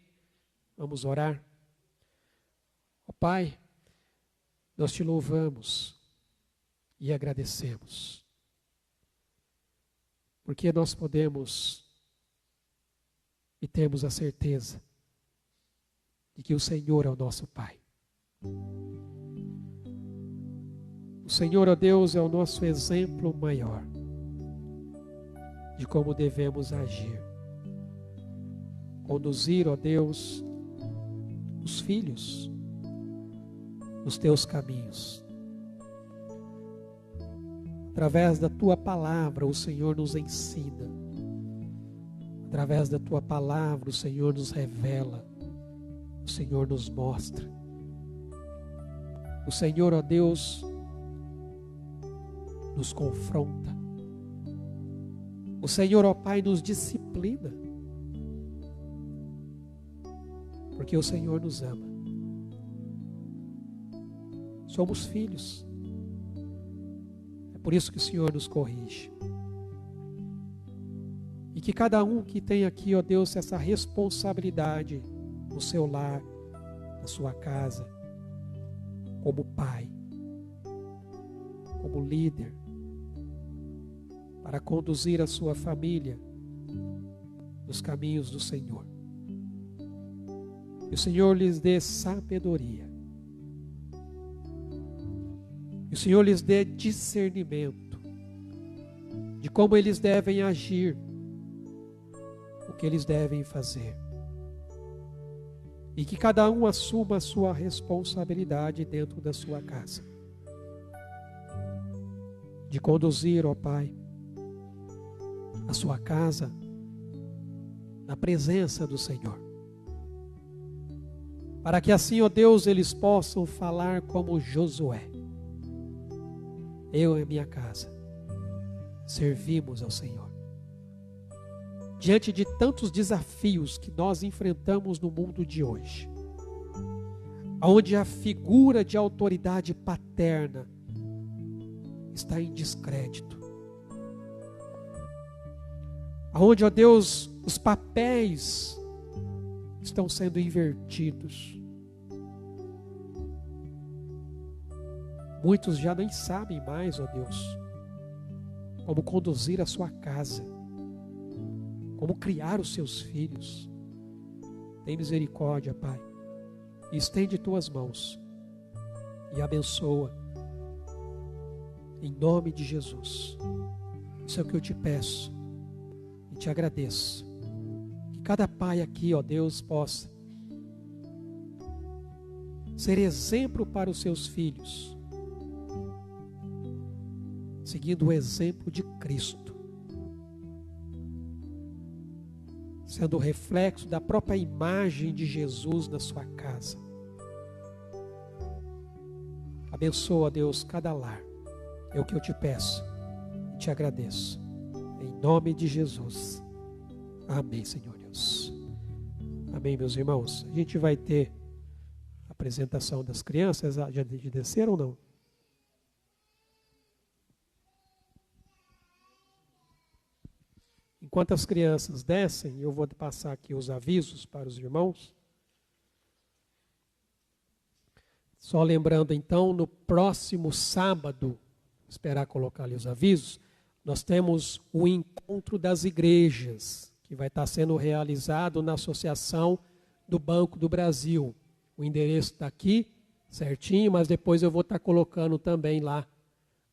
Vamos orar. Ó Pai, nós te louvamos e agradecemos, porque nós podemos e temos a certeza de que o Senhor é o nosso Pai. O Senhor, ó Deus, é o nosso exemplo maior de como devemos agir. Conduzir, ó Deus, os filhos nos teus caminhos. Através da tua palavra, o Senhor nos ensina. Através da tua palavra, o Senhor nos revela. O Senhor nos mostra. O Senhor, ó Deus, nos confronta. O Senhor, ó Pai, nos disciplina. Porque o Senhor nos ama. Somos filhos. É por isso que o Senhor nos corrige. E que cada um que tem aqui, ó Deus, essa responsabilidade no seu lar, na sua casa, como pai, como líder, para conduzir a sua família nos caminhos do Senhor. Que o Senhor lhes dê sabedoria. Que o Senhor lhes dê discernimento de como eles devem agir, o que eles devem fazer. E que cada um assuma a sua responsabilidade dentro da sua casa. De conduzir, ó Pai, a sua casa na presença do Senhor. Para que assim, ó Deus, eles possam falar como Josué. Eu e minha casa servimos ao Senhor. Diante de tantos desafios que nós enfrentamos no mundo de hoje, onde a figura de autoridade paterna está em descrédito, onde, ó Deus, os papéis estão sendo invertidos. Muitos já nem sabem mais, ó Deus, como conduzir a sua casa, como criar os seus filhos. Tem misericórdia, Pai, e estende tuas mãos e abençoa, em nome de Jesus. Isso é o que eu te peço e te agradeço. Que cada pai aqui, ó Deus, possa ser exemplo para os seus filhos, seguindo o exemplo de Cristo, sendo o reflexo da própria imagem de Jesus na sua casa. Abençoa, Deus, cada lar. É o que eu te peço e te agradeço. Em nome de Jesus. Amém, Senhor Deus. Amém, meus irmãos. A gente vai ter a apresentação das crianças. Já desceram ou não? Enquanto as crianças descem, eu vou passar aqui os avisos para os irmãos. Só lembrando então, no próximo sábado, esperar colocar ali os avisos, nós temos o encontro das igrejas, que vai estar sendo realizado na Associação do Banco do Brasil. O endereço está aqui, certinho, mas depois eu vou estar colocando também lá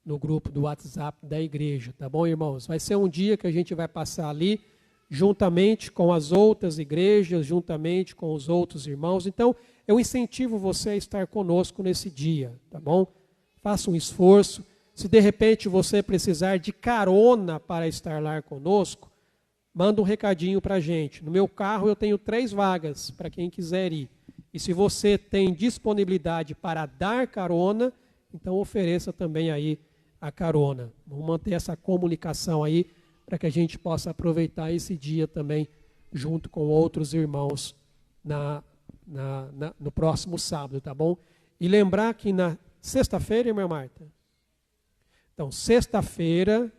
no grupo do WhatsApp da igreja, tá bom, irmãos? Vai ser um dia que a gente vai passar ali, juntamente com as outras igrejas, juntamente com os outros irmãos. Então, eu incentivo você a estar conosco nesse dia, tá bom? Faça um esforço. Se de repente você precisar de carona para estar lá conosco, manda um recadinho para a gente. No meu carro eu tenho 3 vagas para quem quiser ir. E se você tem disponibilidade para dar carona, então ofereça também aí a carona. Vamos manter essa comunicação aí para que a gente possa aproveitar esse dia também junto com outros irmãos no próximo sábado, tá bom? E lembrar que na sexta-feira, irmã Marta? Então, sexta-feira,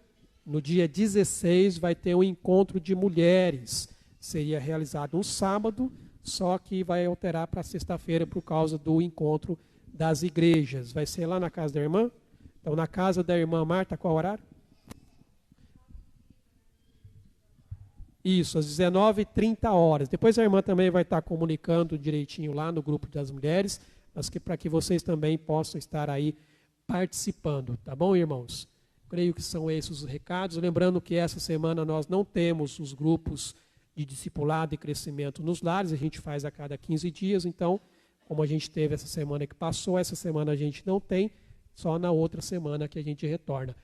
no dia 16, vai ter um encontro de mulheres. Seria realizado um sábado, só que vai alterar para sexta-feira por causa do encontro das igrejas. Vai ser lá na casa da irmã? Então, na casa da irmã Marta, qual horário? Isso, às 19h30. Depois a irmã também vai estar comunicando direitinho lá no grupo das mulheres, mas para que vocês também possam estar aí participando, tá bom, irmãos? Creio que são esses os recados. Lembrando que essa semana nós não temos os grupos de discipulado e crescimento nos lares, a gente faz a cada 15 dias, então, como a gente teve essa semana que passou, essa semana a gente não tem, só na outra semana que a gente retorna.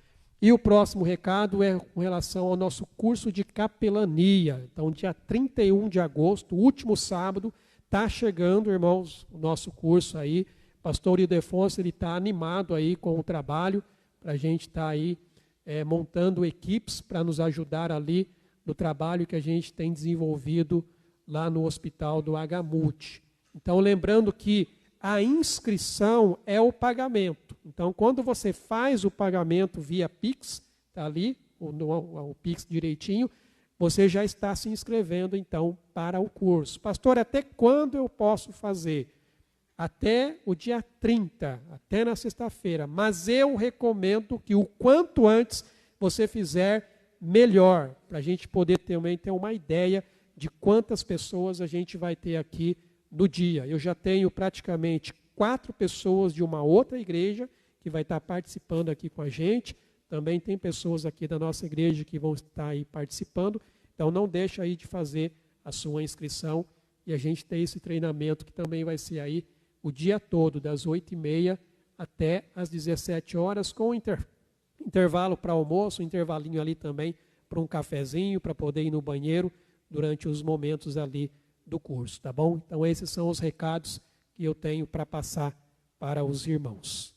E o próximo recado é com relação ao nosso curso de capelania. Então, dia 31 de agosto, último sábado, está chegando, irmãos, o nosso curso aí. Pastor Ildefonso, ele está animado aí com o trabalho, para a gente estar aí montando equipes para nos ajudar ali no trabalho que a gente tem desenvolvido lá no hospital do HMUT. Então, lembrando que a inscrição é o pagamento. Então, quando você faz o pagamento via Pix, está ali, o Pix direitinho, você já está se inscrevendo, então, para o curso. Pastor, até quando eu posso fazer? Até o dia 30, até na sexta-feira. Mas eu recomendo que o quanto antes você fizer, melhor, para a gente poder também ter uma ideia de quantas pessoas a gente vai ter aqui no dia. Eu já tenho praticamente 4 pessoas de uma outra igreja que vai estar participando aqui com a gente. Também tem pessoas aqui da nossa igreja que vão estar aí participando. Então não deixa aí de fazer a sua inscrição e a gente tem esse treinamento que também vai ser aí o dia todo, das 8h30 até as 17 horas, com intervalo para almoço, um intervalinho ali também para um cafezinho, para poder ir no banheiro durante os momentos ali do curso, tá bom? Então esses são os recados que eu tenho para passar para os irmãos.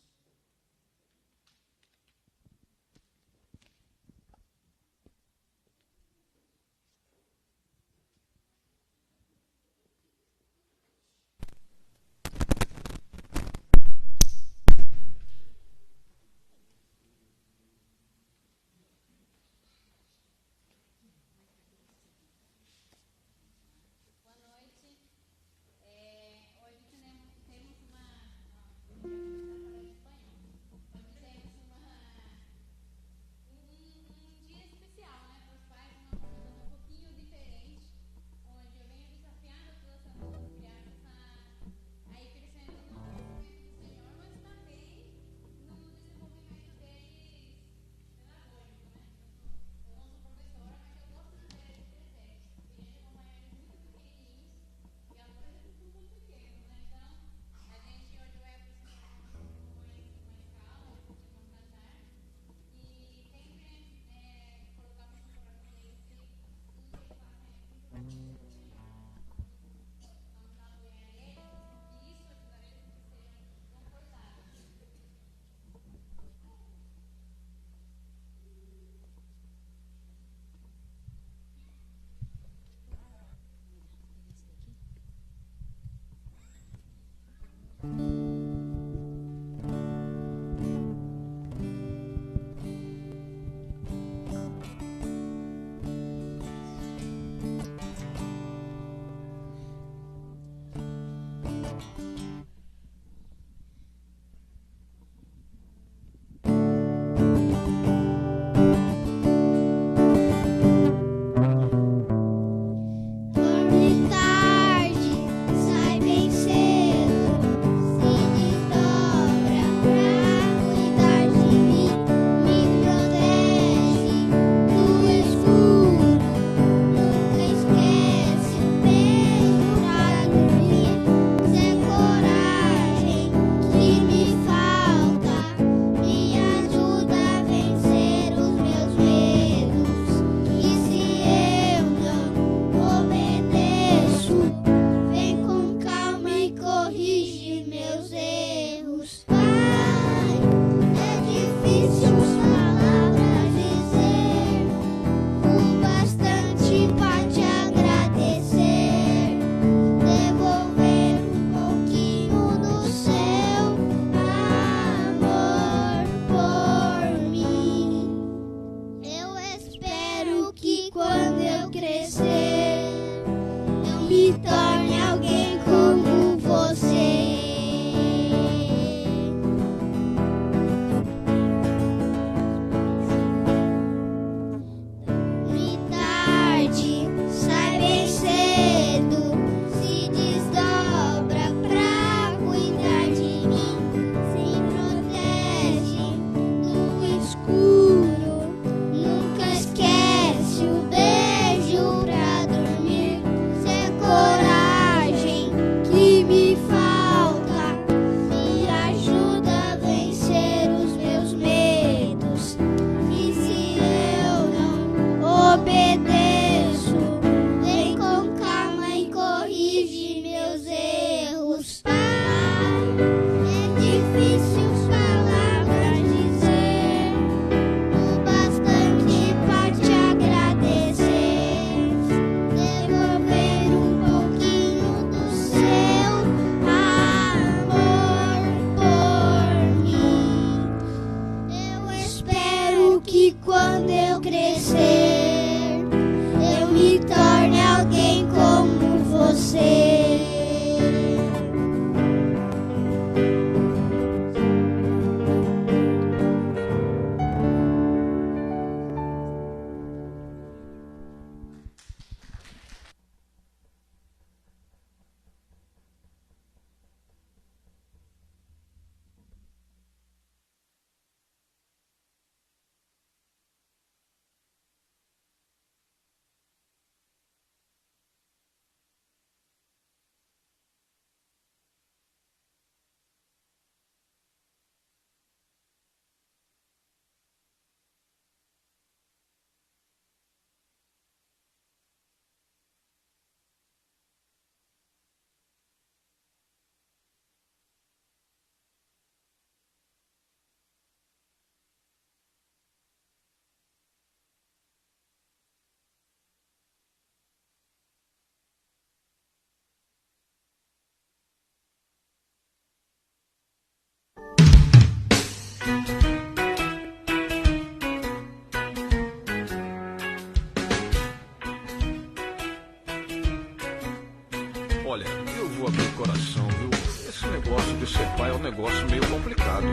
Olha, eu vou abrir o coração, viu? Esse negócio de ser pai é um negócio meio complicado.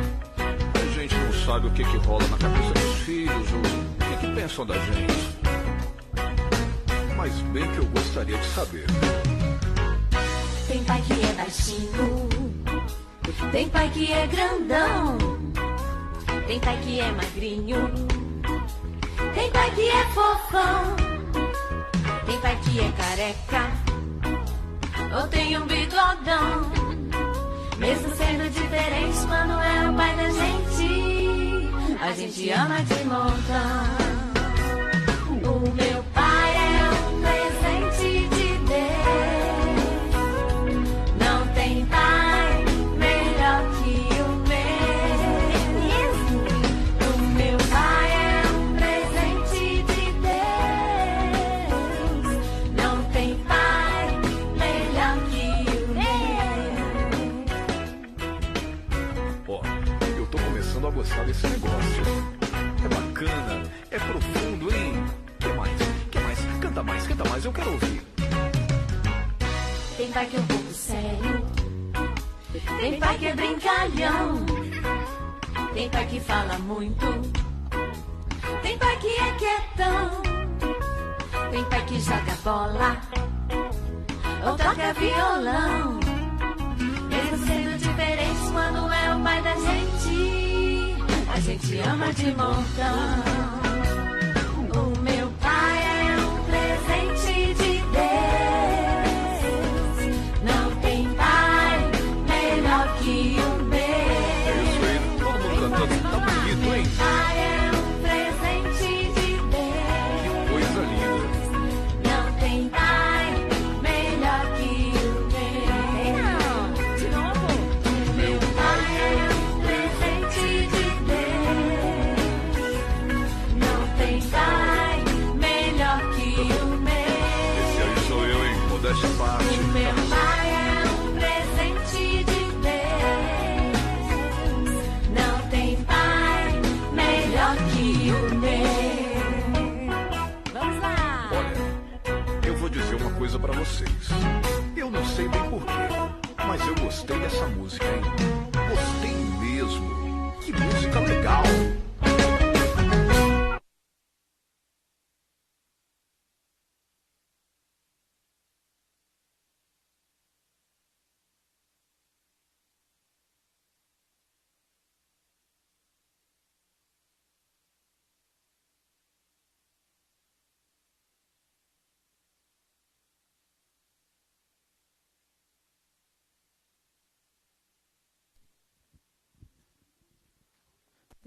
A gente não sabe o que rola na cabeça dos filhos, o que pensam da gente. Mas bem que eu gostaria de saber. Tem pai que é baixinho, tem pai que é grandão, tem pai que é magrinho, tem pai que é fofão, tem pai que é careca, ou tem um bigodão. Mesmo sendo diferente, quando é o pai da gente, a gente ama de montão. O meu pai é um presente de Deus, não tem pai melhor que o meu. O meu pai é um presente de Deus, não tem pai melhor que o meu. Ó, eu tô começando a gostar desse negócio. É bacana, é profundo, hein? Que mais? Canta mais, eu quero ouvir. Tem pai que é um pouco sério, tem pai que é brincalhão, tem pai que fala muito, tem pai que é quietão, tem pai que joga bola ou toca violão. Mesmo sendo diferente, quando é o pai da gente, a gente ama de montão. O meu pai é um presente de Deus, não tem pai melhor que o meu. Isso aí, todo mundo cantando, tá bonito, hein? Meu pai é um presente de Deus, Que coisa linda. não tem pai melhor que o meu. De novo. Meu pai é um presente de Deus,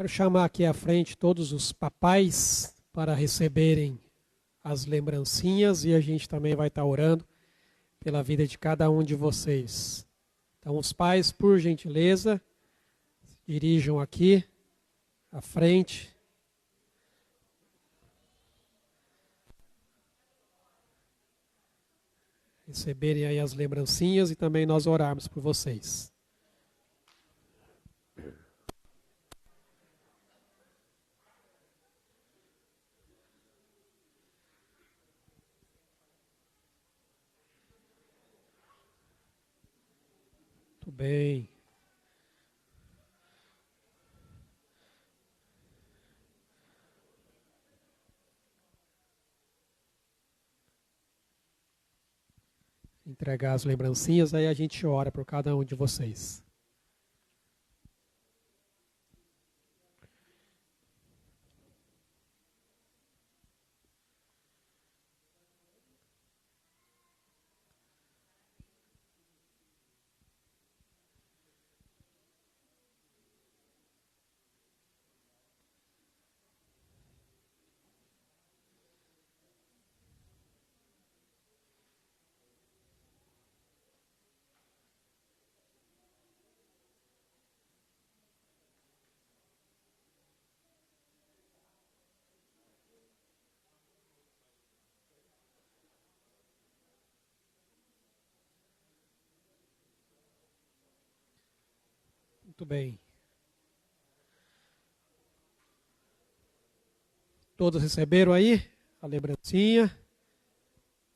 Quero chamar aqui à frente todos os papais para receberem as lembrancinhas e a gente também vai estar orando pela vida de cada um de vocês. Então, os pais, por gentileza, dirijam aqui à frente. Receberem aí as lembrancinhas e também nós orarmos por vocês. Muito bem. Entregar as lembrancinhas, aí a gente ora por cada um de vocês. Muito bem. Todos receberam aí a lembrancinha?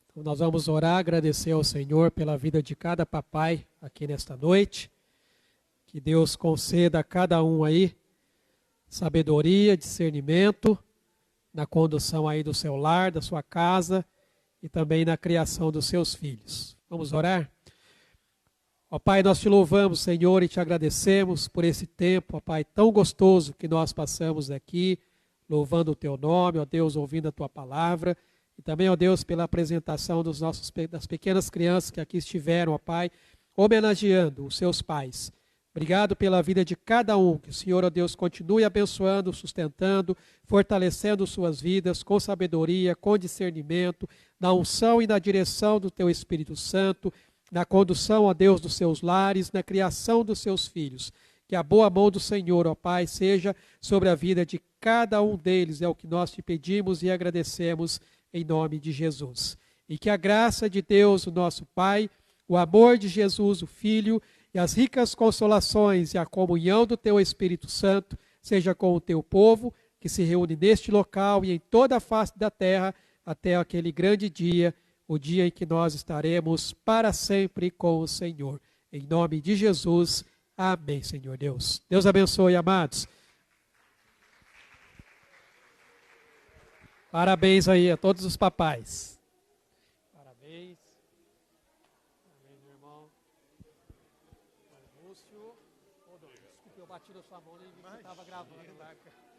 Então nós vamos orar, agradecer ao Senhor pela vida de cada papai aqui nesta noite. Que Deus conceda a cada um aí sabedoria, discernimento na condução aí do seu lar, da sua casa e também na criação dos seus filhos. Vamos orar? Ó Pai, nós te louvamos, Senhor, e te agradecemos por esse tempo, ó Pai, tão gostoso que nós passamos aqui, louvando o teu nome, ó Deus, ouvindo a tua palavra, e também, ó Deus, pela apresentação das pequenas crianças que aqui estiveram, ó Pai, homenageando os seus pais. Obrigado pela vida de cada um, que o Senhor, ó Deus, continue abençoando, sustentando, fortalecendo suas vidas com sabedoria, com discernimento, na unção e na direção do teu Espírito Santo, na condução, ó Deus, dos seus lares, na criação dos seus filhos. Que a boa mão do Senhor, ó Pai, seja sobre a vida de cada um deles, é o que nós te pedimos e agradecemos em nome de Jesus. E que a graça de Deus, o nosso Pai, o amor de Jesus, o Filho, e as ricas consolações e a comunhão do teu Espírito Santo seja com o teu povo, que se reúne neste local e em toda a face da terra, até aquele grande dia, o dia em que nós estaremos para sempre com o Senhor. Em nome de Jesus, amém, Senhor Deus. Deus abençoe, amados. Parabéns aí a todos os papais. Parabéns. Parabéns, meu irmão. Lúcio. Desculpa, eu bati na sua mão e vi que você estava gravando.